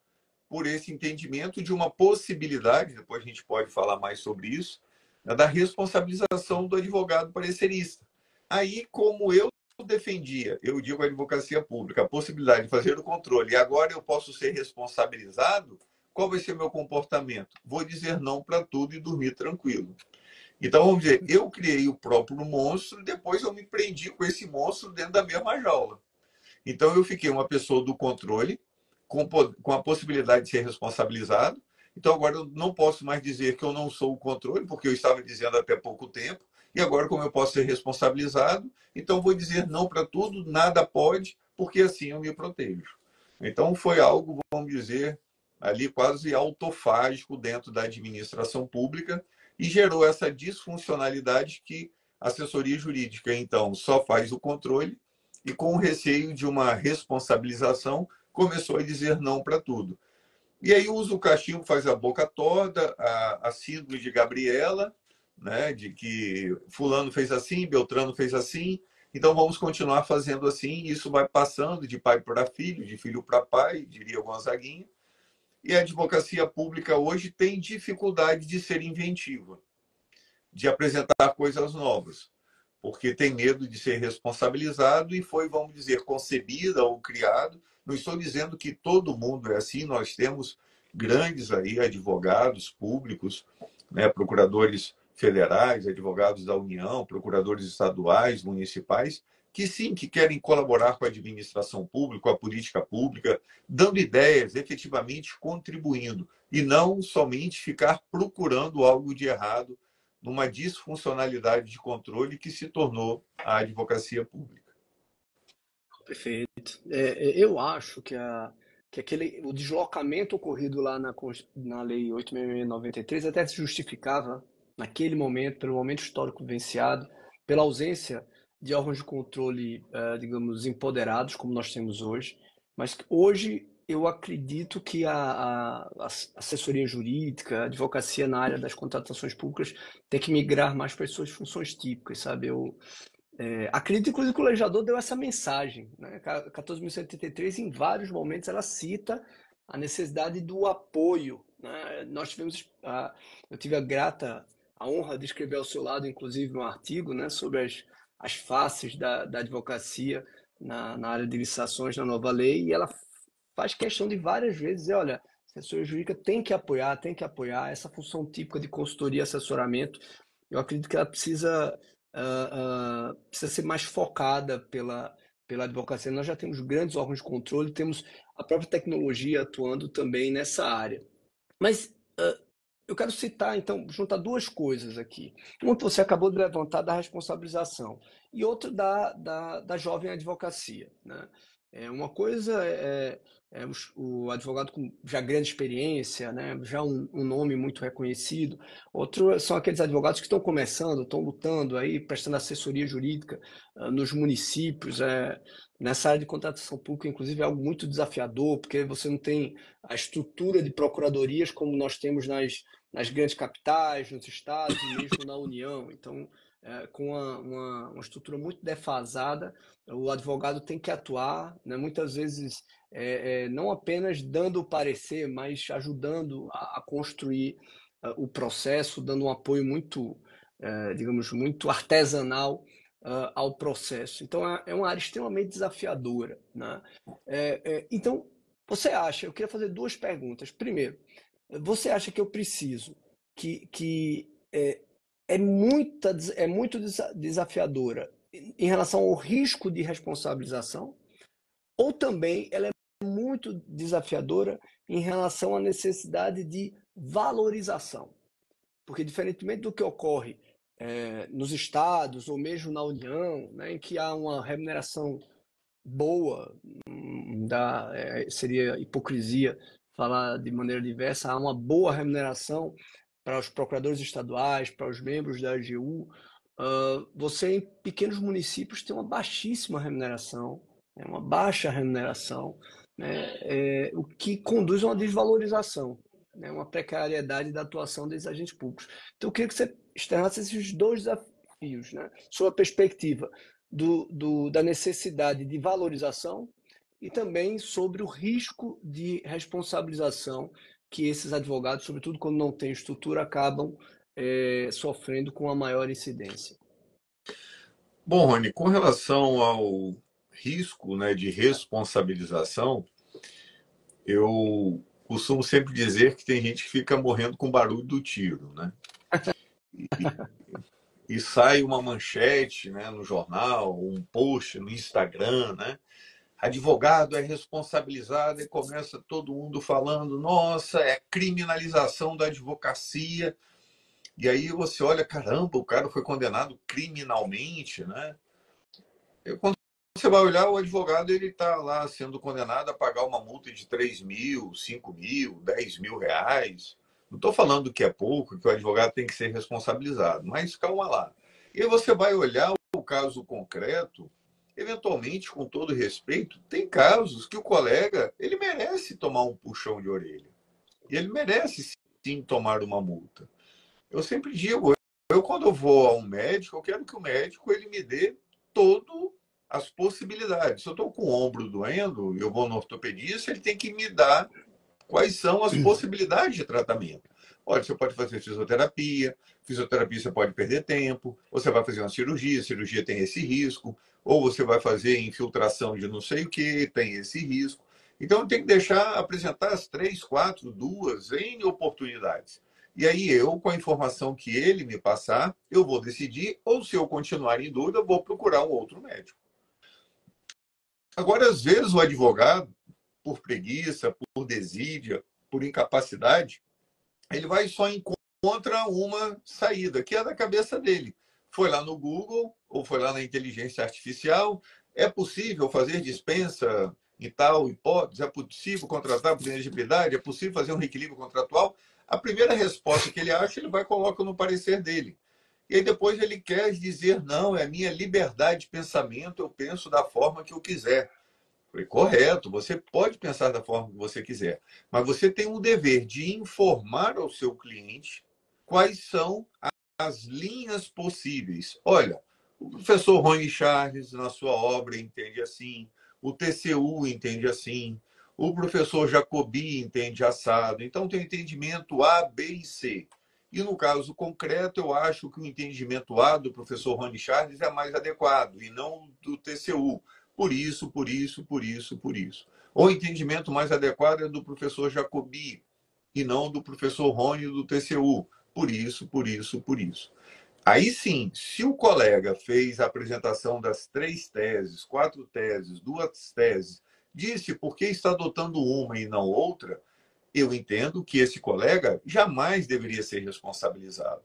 por esse entendimento de uma possibilidade, depois a gente pode falar mais sobre isso, né, da responsabilização do advogado parecerista. Aí, como eu defendia, eu digo a advocacia pública, a possibilidade de fazer o controle, e agora eu posso ser responsabilizado, qual vai ser o meu comportamento? Vou dizer não para tudo e dormir tranquilo. Então, vamos dizer, eu criei o próprio monstro, depois eu me prendi com esse monstro dentro da mesma jaula. Então, eu fiquei uma pessoa do controle, com a possibilidade de ser responsabilizado. Então, agora eu não posso mais dizer que eu não sou o controle, porque eu estava dizendo até pouco tempo. E agora, como eu posso ser responsabilizado, então vou dizer não para tudo, nada pode, porque assim eu me protejo. Então, foi algo, vamos dizer, ali quase autofágico dentro da administração pública e gerou essa disfuncionalidade que a assessoria jurídica, então, só faz o controle e, com o receio de uma responsabilização, começou a dizer não para tudo. E aí usa o cachimbo, faz a boca torta, a síndrome de Gabriela, né, de que fulano fez assim, Beltrano fez assim, então vamos continuar fazendo assim, e isso vai passando de pai para filho, de filho para pai, diria o Gonzaguinha, e a advocacia pública hoje tem dificuldade de ser inventiva, de apresentar coisas novas, porque tem medo de ser responsabilizado e foi, vamos dizer, concebida ou criado. Não estou dizendo que todo mundo é assim, nós temos grandes aí advogados públicos, né, procuradores federais, advogados da União, procuradores estaduais, municipais, que sim, que querem colaborar com a administração pública, com a política pública, dando ideias, efetivamente contribuindo, e não somente ficar procurando algo de errado numa disfuncionalidade de controle que se tornou a advocacia pública. Perfeito. Eu acho que o deslocamento ocorrido lá na Lei 8.693 até se justificava, naquele momento, pelo momento histórico vivenciado, pela ausência de órgãos de controle, digamos, empoderados, como nós temos hoje, mas que hoje eu acredito que a assessoria jurídica, a advocacia na área das contratações públicas tem que migrar mais para as suas funções típicas, sabe? Acredito, inclusive, que o legislador deu essa mensagem, né? 14.183, em vários momentos, ela cita a necessidade do apoio, né? Eu tive a honra de escrever ao seu lado, inclusive, um artigo, né, sobre as faces da advocacia na área de licitações na nova lei, e ela faz questão de várias vezes dizer, olha, a assessoria jurídica tem que apoiar essa função típica de consultoria e assessoramento. Eu acredito que ela precisa ser mais focada pela advocacia. Nós já temos grandes órgãos de controle, temos a própria tecnologia atuando também nessa área. Mas eu quero citar, então, juntar duas coisas aqui. Uma que você acabou de levantar da responsabilização e outra da jovem advocacia, né? Uma coisa o advogado com já grande experiência, né? Já um nome muito reconhecido. Outro são aqueles advogados que estão começando, estão lutando aí, prestando assessoria jurídica nos municípios. Nessa área de contratação pública, inclusive, é algo muito desafiador, porque você não tem a estrutura de procuradorias como nós temos nas grandes capitais, nos estados e mesmo na União. Então, com uma estrutura muito defasada, o advogado tem que atuar, né? Muitas vezes não apenas dando o parecer, mas ajudando a construir o processo, dando um apoio muito, digamos, muito artesanal ao processo. Então, é uma área extremamente desafiadora, né? Então, eu queria fazer duas perguntas. Primeiro, você acha que eu preciso que é muito desafiadora em relação ao risco de responsabilização, ou também ela é muito desafiadora em relação à necessidade de valorização? Porque, diferentemente do que ocorre nos estados ou mesmo na União, né, em que há uma remuneração boa, seria hipocrisia falar de maneira diversa, há uma boa remuneração para os procuradores estaduais, para os membros da AGU. Você, em pequenos municípios, tem uma baixíssima remuneração, uma baixa remuneração, né, o que conduz a uma desvalorização, né, uma precariedade da atuação desses agentes públicos. Então, eu queria que você externasse esses dois desafios, né, sob a perspectiva da necessidade de valorização e também sobre o risco de responsabilização que esses advogados, sobretudo quando não têm estrutura, acabam sofrendo com a maior incidência. Bom, Rony, com relação ao risco, né, de responsabilização, eu costumo sempre dizer que tem gente que fica morrendo com o barulho do tiro, né? E sai uma manchete, né, no jornal, um post no Instagram, né? Advogado é responsabilizado e começa todo mundo falando, nossa, é criminalização da advocacia. E aí você olha, caramba, o cara foi condenado criminalmente, né? Quando você vai olhar, o advogado ele está lá sendo condenado a pagar uma multa de 3 mil, 5 mil, 10 mil reais. Não estou falando que é pouco, que o advogado tem que ser responsabilizado, mas calma lá. E aí você vai olhar o caso concreto, eventualmente, com todo respeito, tem casos que o colega ele merece tomar um puxão de orelha. E ele merece sim tomar uma multa. Eu sempre digo, quando eu vou a um médico, eu quero que o médico ele me dê todas as possibilidades. Se eu estou com o ombro doendo, eu vou no ortopedista, ele tem que me dar quais são as possibilidades de tratamento. Olha, você pode fazer fisioterapia você pode perder tempo, você vai fazer uma cirurgia tem esse risco, ou você vai fazer infiltração de não sei o que, tem esse risco. Então, tem que apresentar as 3, 4, 2, N oportunidades. E aí eu, com a informação que ele me passar, eu vou decidir, ou se eu continuar em dúvida, eu vou procurar um outro médico. Agora, às vezes, o advogado, por preguiça, por desídia, por incapacidade, ele vai só encontra uma saída, que é da cabeça dele. Foi lá no Google, ou foi lá na inteligência artificial, é possível fazer dispensa em tal hipótese? É possível contratar por inegibilidade? É possível fazer um reequilíbrio contratual? A primeira resposta que ele acha, ele vai e coloca no parecer dele. E aí depois ele quer dizer, não, é a minha liberdade de pensamento, eu penso da forma que eu quiser. Falei, correto, você pode pensar da forma que você quiser, mas você tem o dever de informar ao seu cliente quais são as linhas possíveis. Olha, o professor Rony Charles, na sua obra, entende assim, o TCU entende assim, o professor Jacobi entende assado. Então, tem o entendimento A, B e C. E no caso concreto, eu acho que o entendimento A do professor Rony Charles é mais adequado, e não do TCU. Por isso, por isso, por isso, por isso. Ou o entendimento mais adequado é do professor Jacobi, e não do professor Rony do TCU. Por isso, por isso, por isso. Aí sim, se o colega fez a apresentação das 3 teses, 4 teses, 2 teses, disse por que está adotando uma e não outra, eu entendo que esse colega jamais deveria ser responsabilizado.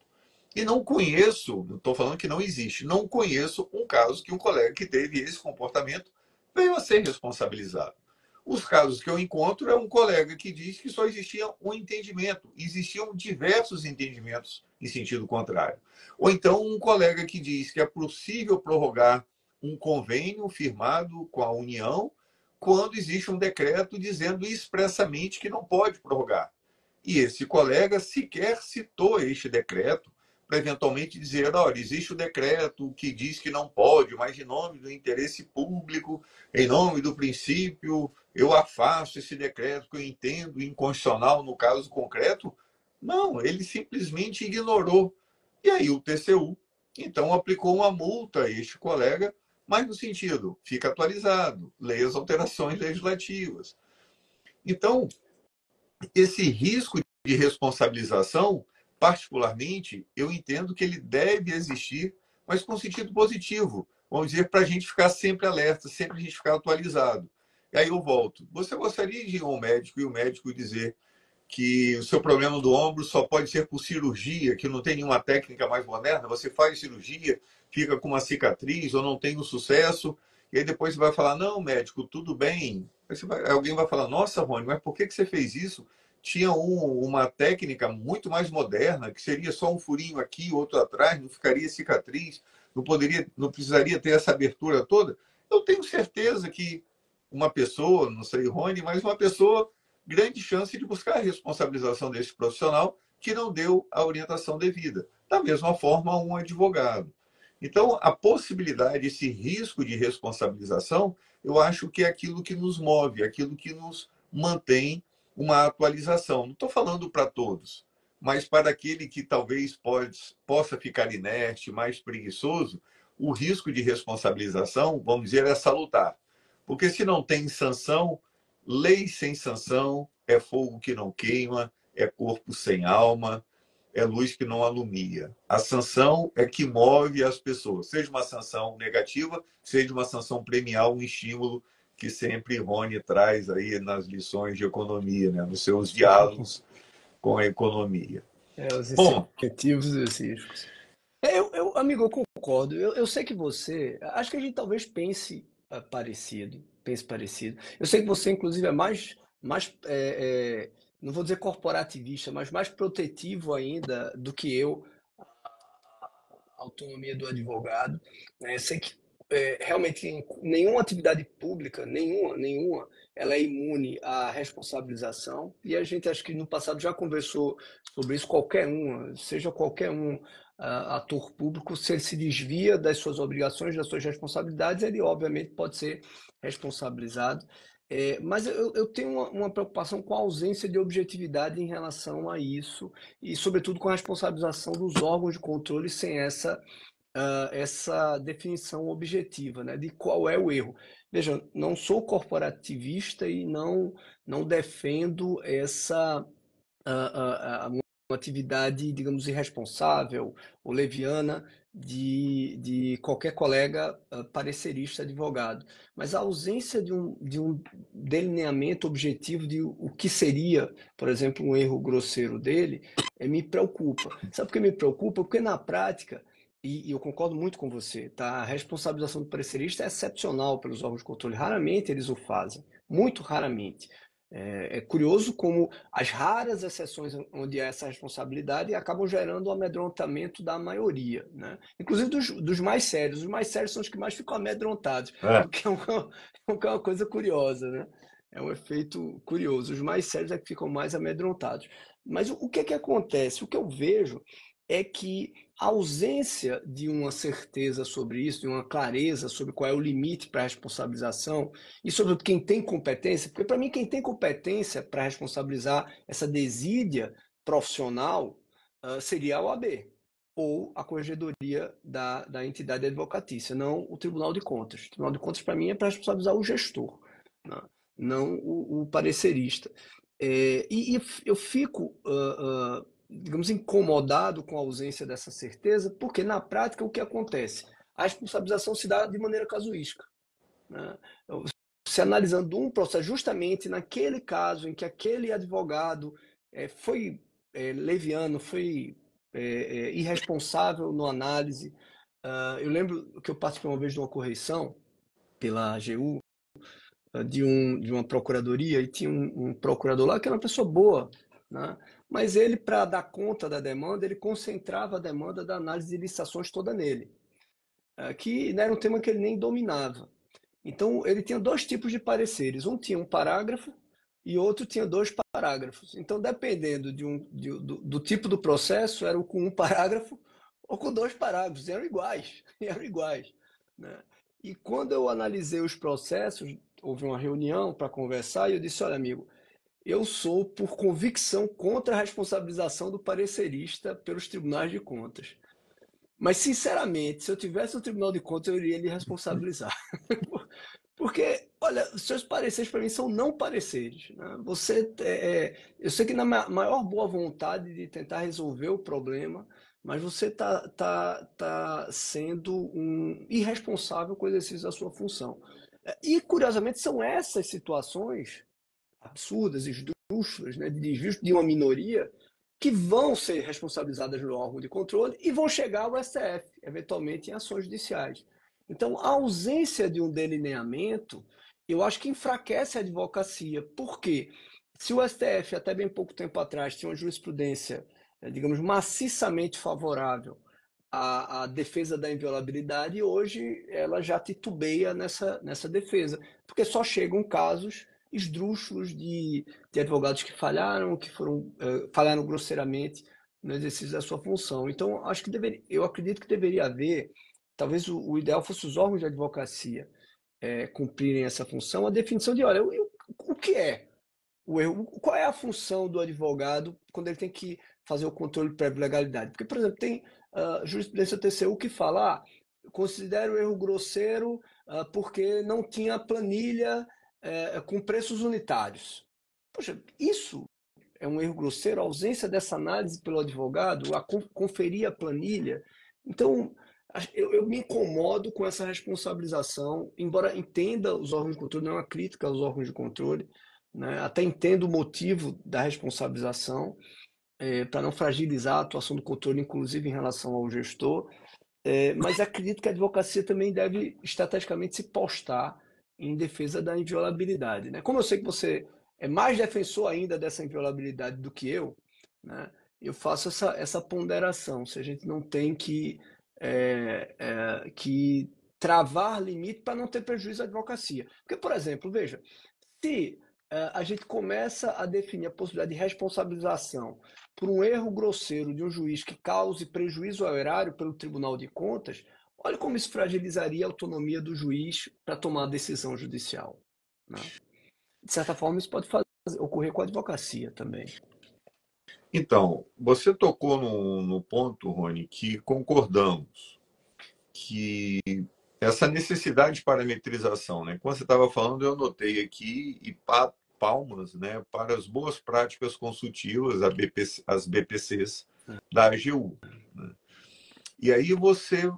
E não conheço, não estou falando que não existe, não conheço um caso que um colega que teve esse comportamento veio a ser responsabilizado. Os casos que eu encontro é um colega que diz que só existia um entendimento, existiam diversos entendimentos em sentido contrário. Ou então um colega que diz que é possível prorrogar um convênio firmado com a União quando existe um decreto dizendo expressamente que não pode prorrogar. E esse colega sequer citou este decreto para eventualmente dizer, olha, existe o decreto que diz que não pode, mas em nome do interesse público, em nome do princípio, eu afasto esse decreto que eu entendo inconstitucional no caso concreto. Não, ele simplesmente ignorou. E aí o TCU, então, aplicou uma multa a este colega, mas no sentido, fica atualizado, leia as alterações legislativas. Então, esse risco de responsabilização, particularmente, eu entendo que ele deve existir, mas com sentido positivo. Vamos dizer, para a gente ficar sempre alerta, sempre a gente ficar atualizado. E aí eu volto. Você gostaria de ir ao médico e o médico dizer que o seu problema do ombro só pode ser por cirurgia, que não tem nenhuma técnica mais moderna? Você faz cirurgia, fica com uma cicatriz ou não tem um sucesso, e aí depois você vai falar, não, médico, tudo bem. Alguém vai falar, nossa, Rony, mas por que você fez isso? Tinha uma técnica muito mais moderna, que seria só um furinho aqui, outro atrás, não ficaria cicatriz, não precisaria ter essa abertura toda. Eu tenho certeza que uma pessoa, não sei, Rony, mas uma pessoa, grande chance de buscar a responsabilização desse profissional que não deu a orientação devida. Da mesma forma, um advogado. Então, a possibilidade, esse risco de responsabilização, eu acho que é aquilo que nos move, aquilo que nos mantém uma atualização. Não estou falando para todos, mas para aquele que talvez possa ficar inerte, mais preguiçoso, o risco de responsabilização, vamos dizer, é salutar. Porque se não tem sanção, lei sem sanção é fogo que não queima, é corpo sem alma, é luz que não alumia. A sanção é que move as pessoas, seja uma sanção negativa, seja uma sanção premial, um estímulo que sempre Rony traz aí nas lições de economia, né? Nos seus diálogos com a economia. Os Bom, incentivos e os riscos. Amigo, eu concordo. Eu sei que você. Acho que a gente talvez pense parecido. Pense parecido. Eu sei que você, inclusive, é mais não vou dizer corporativista, mas mais protetivo ainda do que eu, a autonomia do advogado. Né? Eu sei que realmente nenhuma atividade pública, nenhuma, ela é imune à responsabilização. E a gente acho que no passado já conversou sobre isso, qualquer um, seja qualquer um ator público, se ele se desvia das suas obrigações, das suas responsabilidades, ele obviamente pode ser responsabilizado. Mas eu tenho uma preocupação com a ausência de objetividade em relação a isso e, sobretudo, com a responsabilização dos órgãos de controle sem essa definição objetiva, né, de qual é o erro. Veja, não sou corporativista e não defendo uma atividade, digamos, irresponsável ou leviana de qualquer colega parecerista advogado. Mas a ausência de um delineamento objetivo de o que seria, por exemplo, um erro grosseiro dele, me preocupa. Sabe por que me preocupa? Porque na prática, e eu concordo muito com você, tá? A responsabilização do parecerista é excepcional pelos órgãos de controle. Raramente eles o fazem, muito raramente. É curioso como as raras exceções onde há essa responsabilidade acabam gerando o amedrontamento da maioria, né? Inclusive dos mais sérios. Os mais sérios são os que mais ficam amedrontados, É. o que é uma coisa curiosa, né? É um efeito curioso. Os mais sérios é que ficam mais amedrontados. Mas o que é que acontece? O que eu vejo é que a ausência de uma certeza sobre isso, de uma clareza sobre qual é o limite para a responsabilização, e sobretudo quem tem competência, porque para mim quem tem competência para responsabilizar essa desídia profissional seria a OAB ou a corregedoria da entidade advocatícia, não o Tribunal de Contas. O Tribunal de Contas para mim é para responsabilizar o gestor, né? Não o parecerista. E eu fico, digamos, incomodado com a ausência dessa certeza, porque na prática o que acontece? A responsabilização se dá de maneira casuística, né? Se analisando um processo, justamente naquele caso em que aquele advogado foi leviano, foi irresponsável na análise. Eu lembro que eu participei uma vez de uma correição pela AGU, de uma procuradoria, e tinha um procurador lá que era uma pessoa boa, né? Mas ele, para dar conta da demanda, ele concentrava a demanda da análise de licitações toda nele, que era um tema que ele nem dominava. Então, ele tinha dois tipos de pareceres. Um tinha um parágrafo e outro tinha dois parágrafos. Então, dependendo do tipo do processo, era com um parágrafo ou com dois parágrafos. Eram iguais. Eram iguais, né? E quando eu analisei os processos, houve uma reunião para conversar e eu disse, olha, amigo, eu sou, por convicção, contra a responsabilização do parecerista pelos tribunais de contas. Mas, sinceramente, se eu tivesse no Tribunal de Contas, eu iria lhe responsabilizar. Porque, olha, os seus pareceres para mim são não pareceres, né? Eu sei que na maior boa vontade de tentar resolver o problema, mas você tá sendo um irresponsável com o exercício da sua função. E, curiosamente, são essas situações absurdas, esdrúxulas, né, de desvio de uma minoria, que vão ser responsabilizadas no órgão de controle e vão chegar ao STF, eventualmente em ações judiciais. Então, a ausência de um delineamento, eu acho que enfraquece a advocacia. Por quê? Se o STF, até bem pouco tempo atrás, tinha uma jurisprudência, digamos, maciçamente favorável à defesa da inviolabilidade, hoje ela já titubeia nessa defesa, porque só chegam casos esdrúxulos de advogados que falharam, falharam grosseiramente no exercício da sua função. Então, eu acredito que deveria haver, talvez o ideal fosse os órgãos de advocacia cumprirem essa função, a definição de, olha, o que é o erro? Qual é a função do advogado quando ele tem que fazer o controle prévio de legalidade? Porque, por exemplo, tem jurisprudência TCU que fala, considera o erro grosseiro porque não tinha planilha com preços unitários. Poxa, isso é um erro grosseiro, a ausência dessa análise pelo advogado, a conferir a planilha. Então, eu me incomodo com essa responsabilização, embora entenda os órgãos de controle, não é uma crítica aos órgãos de controle, né? Até entendo o motivo da responsabilização, para não fragilizar a atuação do controle, inclusive em relação ao gestor, mas acredito que a advocacia também deve estrategicamente se postar em defesa da inviolabilidade, né? Como eu sei que você é mais defensor ainda dessa inviolabilidade do que eu, né? Eu faço essa ponderação, se a gente não tem que travar limite para não ter prejuízo à advocacia. Porque, por exemplo, veja, se a gente começa a definir a possibilidade de responsabilização por um erro grosseiro de um juiz que cause prejuízo ao erário pelo Tribunal de Contas, olha como isso fragilizaria a autonomia do juiz para tomar a decisão judicial, né? De certa forma, isso pode ocorrer com a advocacia também. Então, você tocou no ponto, Rony, que concordamos, que essa necessidade de parametrização, né? Quando você estava falando, eu anotei aqui e palmas, né, para as boas práticas consultivas, as BPCs da AGU, né? E aí você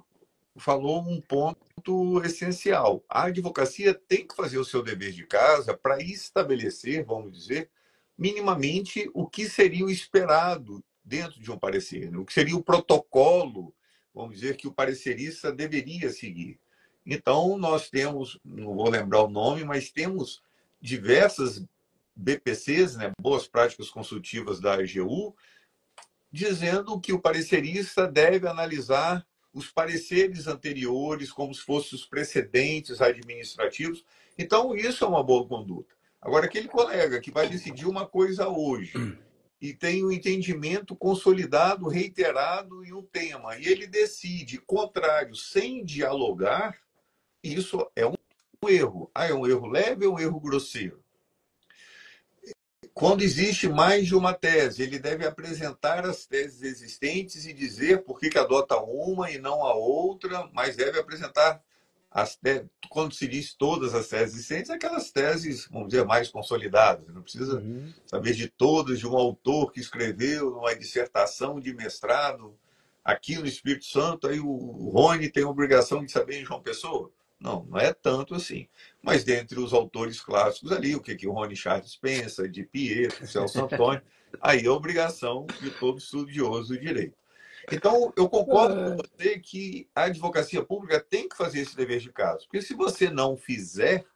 falou um ponto essencial. A advocacia tem que fazer o seu dever de casa para estabelecer, vamos dizer, minimamente o que seria o esperado dentro de um parecer, né? O que seria o protocolo, vamos dizer, que o parecerista deveria seguir. Então, nós temos, não vou lembrar o nome, mas temos diversas BPCs, né, boas práticas consultivas da AGU, dizendo que o parecerista deve analisar os pareceres anteriores como se fossem os precedentes administrativos. Então, isso é uma boa conduta. Agora, aquele colega que vai decidir uma coisa hoje e tem um entendimento consolidado, reiterado em um tema, e ele decide contrário, sem dialogar, isso é um erro. É um erro leve ou um erro grosseiro? Quando existe mais de uma tese, ele deve apresentar as teses existentes e dizer por que adota uma e não a outra, mas deve apresentar as teses, quando se diz todas as teses existentes, aquelas teses, vamos dizer, mais consolidadas. Não precisa saber de todas, de um autor que escreveu uma dissertação de mestrado aqui no Espírito Santo, aí o Rony tem a obrigação de saber em João Pessoa. Não, não é tanto assim. Mas dentre os autores clássicos ali, o que o Rony Charles pensa, de Pietro, Celso Antônio, aí é obrigação de todo estudioso do direito. Então, eu concordo com você que a advocacia pública tem que fazer esse dever de casa. Porque se você não fizer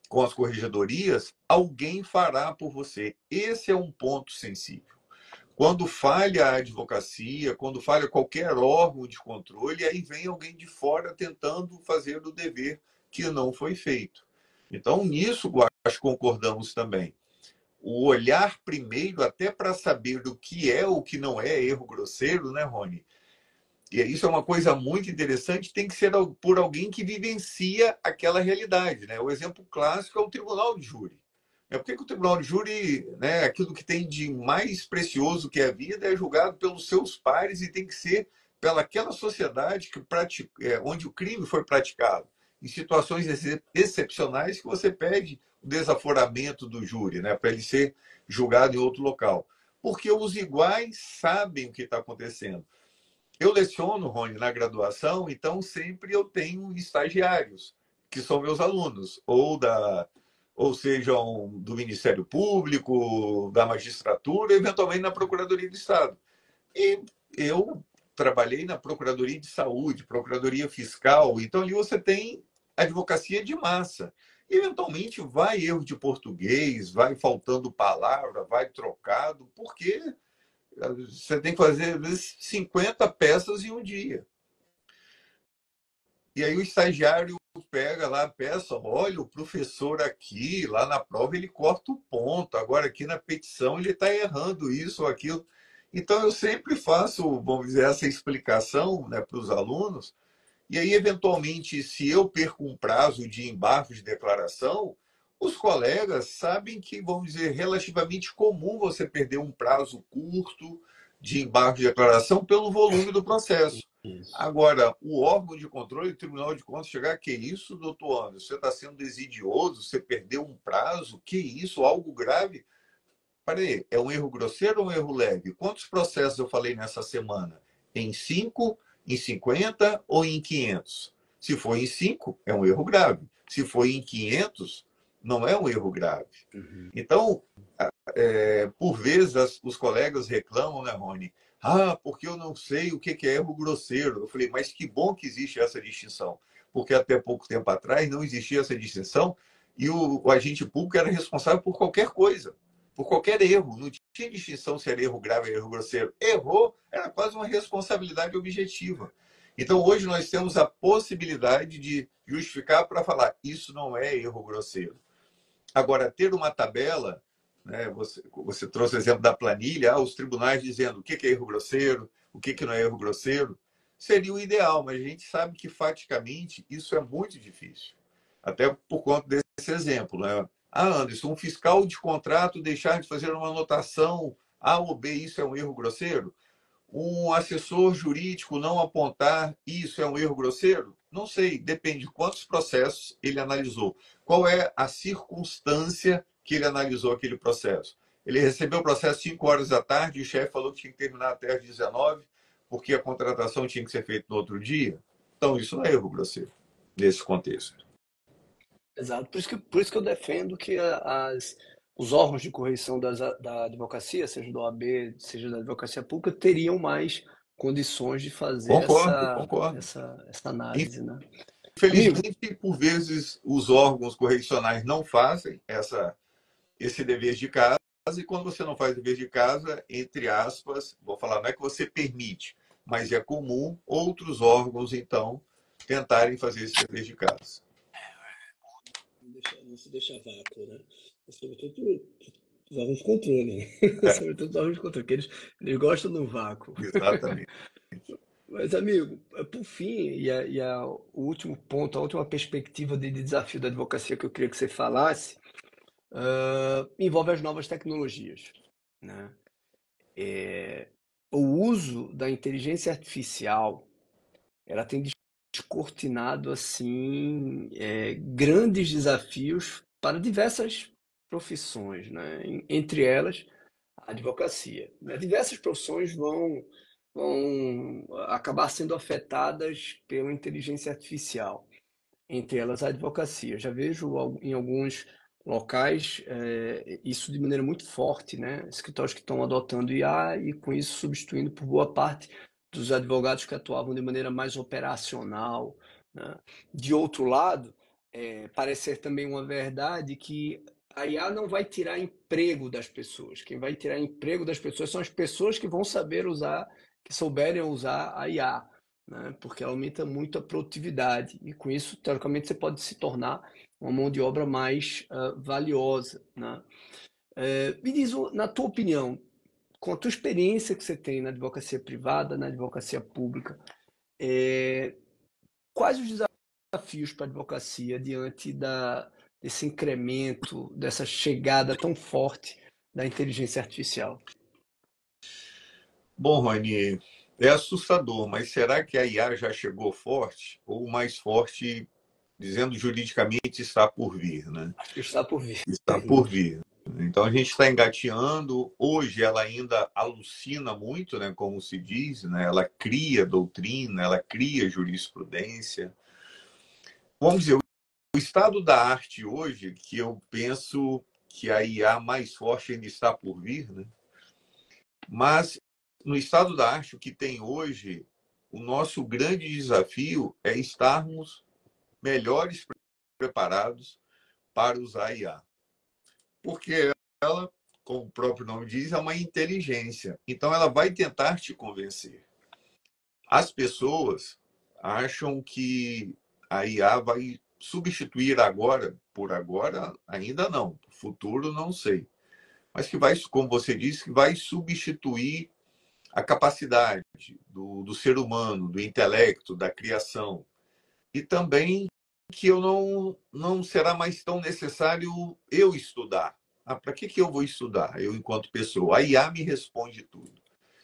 com as corregedorias, alguém fará por você. Esse é um ponto sensível. Quando falha a advocacia, quando falha qualquer órgão de controle, aí vem alguém de fora tentando fazer o dever que não foi feito. Então, nisso, acho que concordamos também. O olhar primeiro, até para saber o que é ou o que não é erro grosseiro, né, Rony? E isso é uma coisa muito interessante, tem que ser por alguém que vivencia aquela realidade. Né? O exemplo clássico é o tribunal de júri. Por que o tribunal de júri, né, aquilo que tem de mais precioso que é a vida, é julgado pelos seus pares e tem que ser pelaquela sociedade que onde o crime foi praticado. Em situações excepcionais que você pede o desaforamento do júri, né, para ele ser julgado em outro local. Porque os iguais sabem o que está acontecendo. Eu leciono, Rony, na graduação, então sempre eu tenho estagiários, que são meus alunos, ou sejam do Ministério Público, da magistratura, eventualmente na Procuradoria do Estado. E eu trabalhei na Procuradoria de Saúde, Procuradoria Fiscal, então ali você tem advocacia de massa. Eventualmente vai erro de português, vai faltando palavra, vai trocado, porque você tem que fazer, às vezes, 50 peças em um dia. E aí o estagiário pega lá a peça, olha, o professor aqui, lá na prova, ele corta o ponto. Agora, aqui na petição, ele está errando isso ou aquilo. Então, eu sempre faço, vamos dizer, essa explicação, né, para os alunos. E aí, eventualmente, se eu perco um prazo de embargo de declaração, os colegas sabem que, vamos dizer, é relativamente comum você perder um prazo curto de embargo de declaração pelo volume do processo. Isso. Agora, o órgão de controle, o Tribunal de Contas, chegar, que isso, doutor Anderson? Você está sendo desidioso, você perdeu um prazo, que isso, algo grave? Peraí, é um erro grosseiro ou um erro leve? Quantos processos eu falei nessa semana? Em 5, em 50 ou em 500? Se for em 5, é um erro grave. Se for em 500, não é um erro grave. Então, por vezes, os colegas reclamam, né, Rony? Porque eu não sei o que é erro grosseiro. Eu falei, mas que bom que existe essa distinção. Porque até pouco tempo atrás não existia essa distinção e o agente público era responsável por qualquer coisa, por qualquer erro. Não tinha distinção se era erro grave ou erro grosseiro. Errou, era quase uma responsabilidade objetiva. Então, hoje nós temos a possibilidade de justificar para falar, isso não é erro grosseiro. Agora, ter uma tabela, né, você trouxe o exemplo da planilha, os tribunais dizendo o que é erro grosseiro, o que não é erro grosseiro, seria o ideal, mas a gente sabe que, faticamente, isso é muito difícil. Até por conta desse exemplo. Né? Anderson, um fiscal de contrato deixar de fazer uma anotação A ou B, isso é um erro grosseiro? Um assessor jurídico não apontar, isso é um erro grosseiro? Não sei, depende de quantos processos ele analisou. Qual é a circunstância que ele analisou aquele processo? Ele recebeu o processo 5 horas da tarde e o chefe falou que tinha que terminar até às 19, porque a contratação tinha que ser feita no outro dia. Então, isso não é erro grosseiro, nesse contexto. Exato. Por isso que eu defendo que os órgãos de correição da advocacia, seja do OAB, seja da advocacia pública, teriam mais condições de fazer Concordo. essa análise. Né? Infelizmente, por vezes, os órgãos correcionais não fazem essa esse dever de casa, e quando você não faz o dever de casa, entre aspas, vou falar, não é que você permite, mas é comum outros órgãos, então, tentarem fazer esse dever de casa. Não se deixa vácuo, né? Sobretudo os órgãos de controle, né? Sobretudo os órgãos de controle, porque eles gostam do vácuo. Exatamente. Mas, amigo, por fim, o último ponto, a última perspectiva de desafio da advocacia que eu queria que você falasse, envolve as novas tecnologias, né? O uso da inteligência artificial, ela tem descortinado assim grandes desafios para diversas profissões, né? Entre elas a advocacia, né? Diversas profissões vão acabar sendo afetadas pela inteligência artificial, entre elas a advocacia. Eu já vejo em alguns locais isso de maneira muito forte, né? Escritórios que estão adotando IA e com isso substituindo por boa parte dos advogados que atuavam de maneira mais operacional, né? De outro lado, parece ser também uma verdade que a IA não vai tirar emprego das pessoas. Quem vai tirar emprego das pessoas são as pessoas que vão saber usar, que souberem usar a IA, né? Porque ela aumenta muito a produtividade e com isso, teoricamente, você pode se tornar uma mão de obra mais valiosa, né? Me diz, na tua opinião, com a tua experiência que você tem na advocacia privada, na advocacia pública, quais os desafios para a advocacia diante desse incremento, dessa chegada tão forte da inteligência artificial? Bom, Rony, é assustador, mas será que a IA já chegou forte? Ou mais forte, dizendo juridicamente, está por vir, né? Acho que está por vir. Está por vir. Então a gente está engateando. Hoje ela ainda alucina muito, né, como se diz, né? Ela cria doutrina, ela cria jurisprudência. Vamos dizer, o estado da arte hoje, que eu penso que a IA mais forte ainda está por vir, né? Mas no estado da arte, o que tem hoje, o nosso grande desafio é estarmos melhores preparados para usar a IA. Porque ela, como o próprio nome diz, é uma inteligência. Então, ela vai tentar te convencer. As pessoas acham que a IA vai substituir agora, por agora, ainda não. Futuro, não sei. Mas que vai, como você disse, que vai substituir a capacidade do ser humano, do intelecto, da criação. E também que eu não será mais tão necessário eu estudar. Para que eu vou estudar, eu enquanto pessoa? A IA me responde tudo.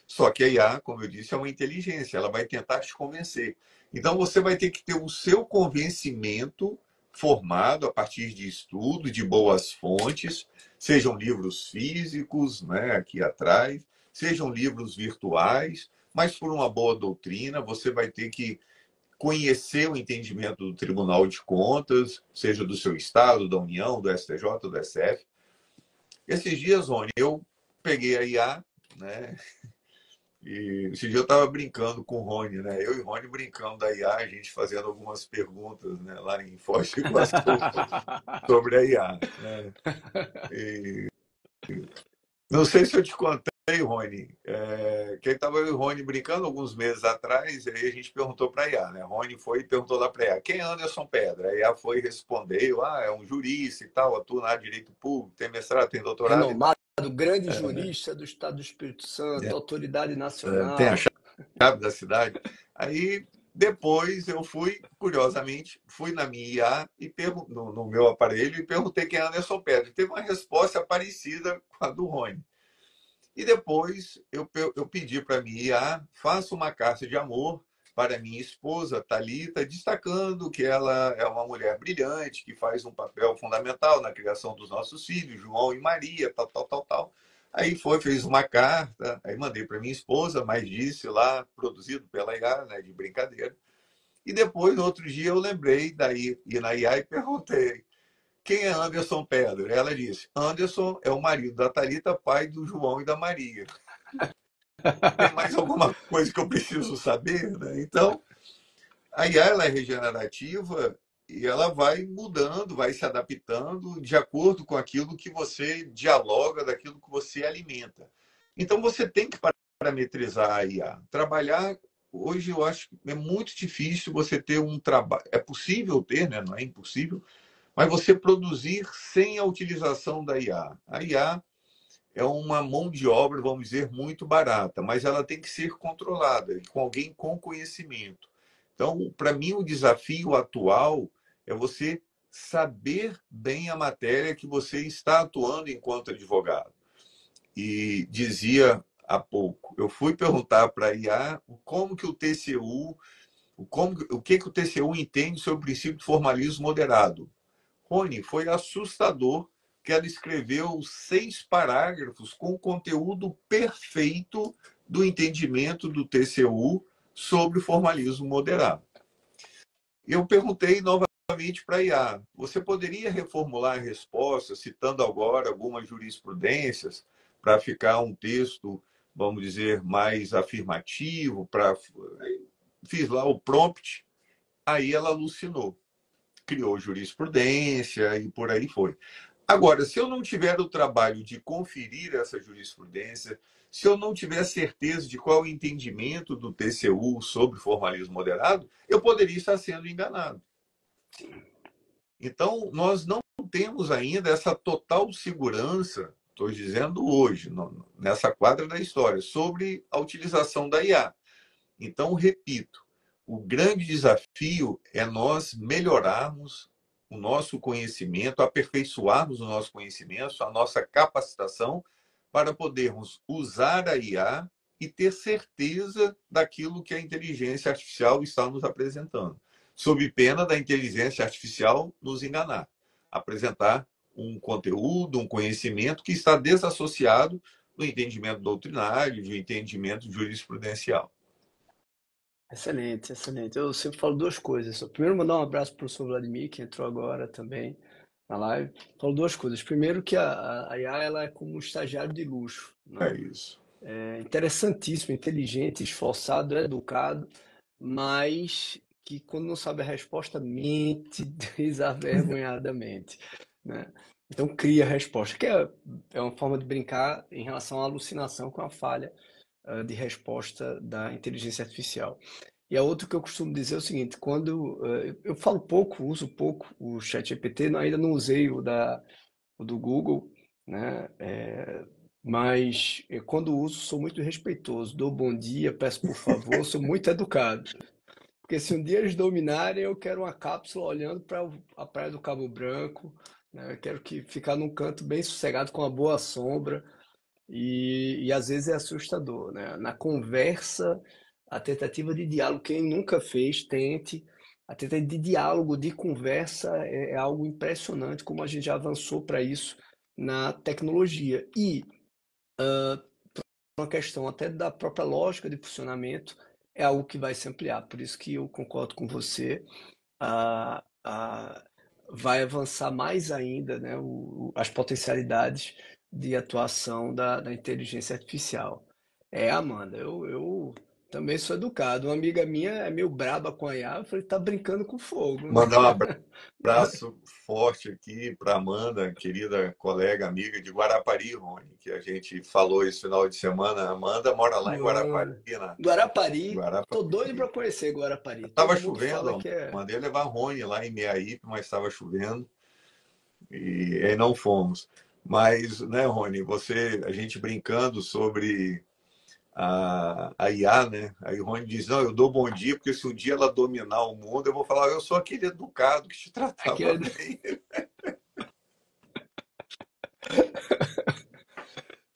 Só que a IA, como eu disse, é uma inteligência, ela vai tentar te convencer. Então você vai ter que ter o seu convencimento formado a partir de estudo, de boas fontes, sejam livros físicos, né, aqui atrás, sejam livros virtuais, mas por uma boa doutrina, você vai ter que conhecer o entendimento do Tribunal de Contas, seja do seu Estado, da União, do STJ, do SF. Esses dias, Rony, eu peguei a IA, né? E esse dia eu estava brincando com o Rony, né? Eu e o Rony brincando da IA, a gente fazendo algumas perguntas, né, lá em Foz do Iguaçu sobre a IA, né? E não sei se eu te contei, Rony, que estava eu e o Rony brincando alguns meses atrás, e aí a gente perguntou para a IA, né? Rony foi e perguntou lá para a IA, quem é Anderson Pedra? A IA foi e respondeu, é um jurista e tal, atua na área de direito público, tem mestrado, tem doutorado e tal. Renomado, grande jurista do Estado do Espírito Santo, autoridade Tem a nacional. chave da cidade. Aí, depois, eu fui, curiosamente, fui na minha IA, no meu aparelho, e perguntei quem é Anderson Pedra. Teve uma resposta parecida com a do Rony. E depois eu pedi para a minha IA, faça uma carta de amor para minha esposa, Thalita, destacando que ela é uma mulher brilhante, que faz um papel fundamental na criação dos nossos filhos, João e Maria, tal, tal, tal, tal. Aí fez uma carta, aí mandei para minha esposa, mas disse lá, produzido pela IA, né, de brincadeira. E depois, no outro dia, eu lembrei daí, ir na IA e perguntei, quem é Anderson Pedro? Ela disse, Anderson é o marido da Thalita, pai do João e da Maria. Tem mais alguma coisa que eu preciso saber? Né? Então, a IA ela é regenerativa e ela vai mudando, vai se adaptando de acordo com aquilo que você dialoga, daquilo que você alimenta. Então você tem que parametrizar a IA. Trabalhar hoje eu acho que é muito difícil você ter um trabalho. É possível ter, né? Não é impossível, mas você produzir sem a utilização da IA. A IA é uma mão de obra, vamos dizer, muito barata, mas ela tem que ser controlada, com alguém com conhecimento. Então, para mim, o desafio atual é você saber bem a matéria que você está atuando enquanto advogado. E dizia há pouco, eu fui perguntar para a IA como que o TCU, o que o TCU entende sobre o princípio de formalismo moderado. Rony, foi assustador que ela escreveu 6 parágrafos com conteúdo perfeito do entendimento do TCU sobre o formalismo moderado. Eu perguntei novamente para a IA, você poderia reformular a resposta, citando agora algumas jurisprudências, para ficar um texto, vamos dizer, mais afirmativo, fiz lá o prompt, aí ela alucinou, criou jurisprudência e por aí foi. Agora, se eu não tiver o trabalho de conferir essa jurisprudência, se eu não tiver certeza de qual é o entendimento do TCU sobre formalismo moderado, eu poderia estar sendo enganado. Então, nós não temos ainda essa total segurança, estou dizendo hoje, nessa quadra da história, sobre a utilização da IA. Então, repito, o grande desafio é nós melhorarmos o nosso conhecimento, aperfeiçoarmos o nosso conhecimento, a nossa capacitação para podermos usar a IA e ter certeza daquilo que a inteligência artificial está nos apresentando, sob pena da inteligência artificial nos enganar, apresentar um conteúdo, um conhecimento que está desassociado do entendimento doutrinário, do entendimento jurisprudencial. Excelente, excelente. Eu sempre falo duas coisas. Primeiro, mandar um abraço para o professor Vladimir, que entrou agora também na live. Falo duas coisas. Primeiro, que a IA ela é como um estagiário de luxo, É né? isso. É interessantíssimo, inteligente, esforçado, educado, mas que quando não sabe a resposta, mente desavergonhadamente, né? Então cria a resposta, que é uma forma de brincar em relação à alucinação com a falha de resposta da inteligência artificial. E a outra que eu costumo dizer é o seguinte, quando eu falo pouco, uso pouco o ChatGPT, ainda não usei o do Google, né? Mas quando uso, sou muito respeitoso, dou bom dia, peço por favor, sou muito educado. Porque se um dia eles dominarem, eu quero uma cápsula olhando para a Praia do Cabo Branco, né? Eu quero que ficar num canto bem sossegado com uma boa sombra, e às vezes é assustador, né? Na conversa, a tentativa de diálogo, quem nunca fez, tente. A tentativa de diálogo, de conversa, é algo impressionante como a gente já avançou para isso na tecnologia. E uma questão até da própria lógica de funcionamento, é algo que vai se ampliar. Por isso que eu concordo com você, a, a, vai avançar mais ainda, né, as potencialidades de atuação da inteligência artificial. Amanda, eu também sou educado. Uma amiga minha é meio braba com a IA, eu falei, tá brincando com fogo, né? Mandar um abraço forte aqui para Amanda, querida colega, amiga de Guarapari, Rony, que a gente falou esse final de semana. Amanda mora lá em Guarapari, Mano, na Guarapari, tô doido para Guarapari. conhecer Guarapari. Estava Todo mundo chovendo, fala que é. mandei levar Rony lá em Meaípe, mas estava chovendo e aí não fomos. Mas, né, Rony, a gente brincando sobre a IA, né? Aí o Rony diz, não, eu dou bom dia, porque se um dia ela dominar o mundo, eu vou falar, eu sou aquele educado que te tratava Aquele... bem.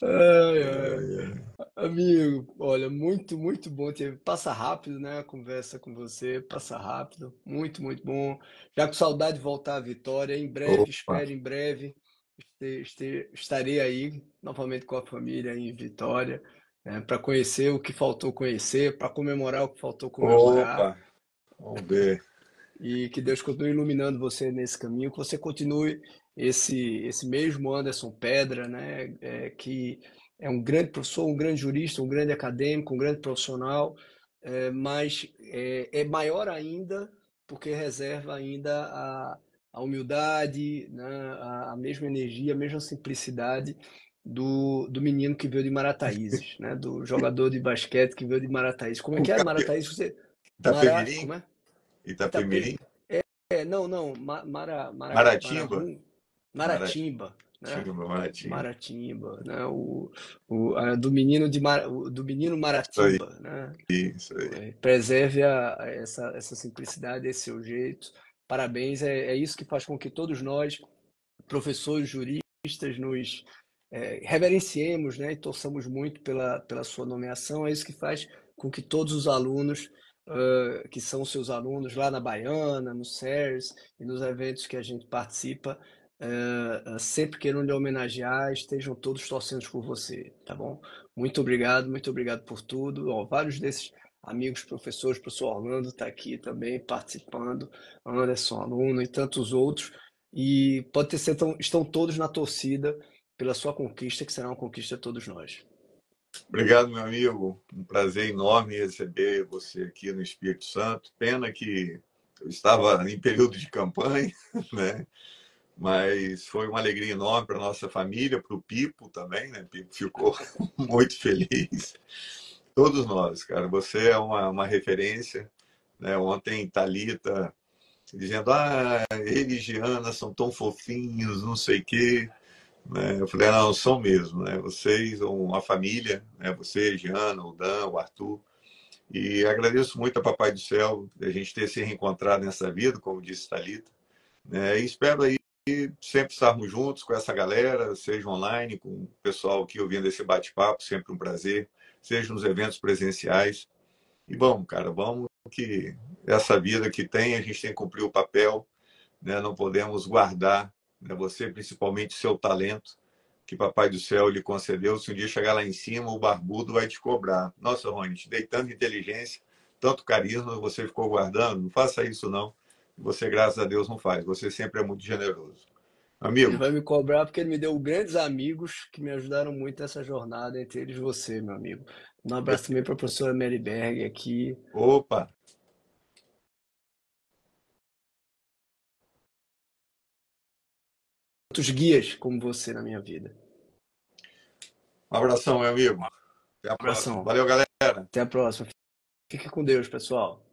Ai, ai. Ai, ai. Amigo, olha, muito, muito bom ter. Passa rápido, né? A conversa com você, passa rápido. Muito, muito bom. Já com saudade de voltar à Vitória. Em breve, Opa, espero, em breve, estarei aí novamente com a família em Vitória, né, para conhecer o que faltou conhecer, para comemorar o que faltou comemorar. opa, vamos ver. E que Deus continue iluminando você nesse caminho, que você continue esse mesmo Anderson Pedra, né, que é um grande professor, um grande jurista, um grande acadêmico, um grande profissional, mas é maior ainda porque reserva ainda a humildade, né, a mesma energia, a mesma simplicidade do menino que veio de Marataízes, né, do jogador de basquete que veio de Marataízes. Como é O que é Capi- Marataízes? Você... Itapemirim? Como é? Itapemirim? Não, não, Maratimba? Marahum, Maratimba, né? Maratimba, Maratimba. Maratimba, né? Do menino Isso aí, Maratimba, né? isso aí. Preserve essa simplicidade, esse seu jeito. Parabéns, é isso que faz com que todos nós, professores, juristas, nos reverenciemos, né? E torçamos muito pela sua nomeação. É isso que faz com que todos os alunos que são seus alunos lá na Baiana, no SERS e nos eventos que a gente participa, sempre queiram lhe homenagear, estejam todos torcendo por você, tá bom? Muito obrigado por tudo. Ó, vários desses amigos professores, o professor Orlando está aqui também participando, Anderson, aluno e tantos outros. E pode ter certeza, estão todos na torcida pela sua conquista, que será uma conquista de todos nós. Obrigado, meu amigo. Um prazer enorme receber você aqui no Espírito Santo. Pena que eu estava em período de campanha, né? Mas foi uma alegria enorme para a nossa família, para o Pipo também, né? O Pipo ficou muito feliz. Todos nós, cara. Você é uma referência, né? Ontem, Thalita dizendo: ah, ele e Giana são tão fofinhos, não sei o quê. Né? Eu falei: não, são mesmo, né? Vocês são uma família, né? Você, Giana, o Dan, o Arthur. E agradeço muito a Papai do Céu a gente ter se reencontrado nessa vida, como disse Thalita. Né? E espero aí sempre estarmos juntos com essa galera, seja online, com o pessoal aqui ouvindo esse bate-papo, sempre um prazer, seja nos eventos presenciais. E vamos, cara, vamos que essa vida que tem, a gente tem que cumprir o papel, né? Não podemos guardar, né? Você, principalmente, seu talento, que Papai do Céu lhe concedeu. Se um dia chegar lá em cima, o barbudo vai te cobrar. Nossa, Rony, te dei tanta inteligência, tanto carisma, você ficou guardando. Não faça isso, não. Você, graças a Deus, não faz. Você sempre é muito generoso. Ele Amigo, vai me cobrar porque ele me deu grandes amigos que me ajudaram muito nessa jornada, entre eles você, meu amigo. Um abraço também para a professora Mary Berg aqui. opa, Outros guias como você na minha vida. um abração, meu amigo. Até a próxima. Abração. Valeu, galera. Até a próxima. Fique com Deus, pessoal.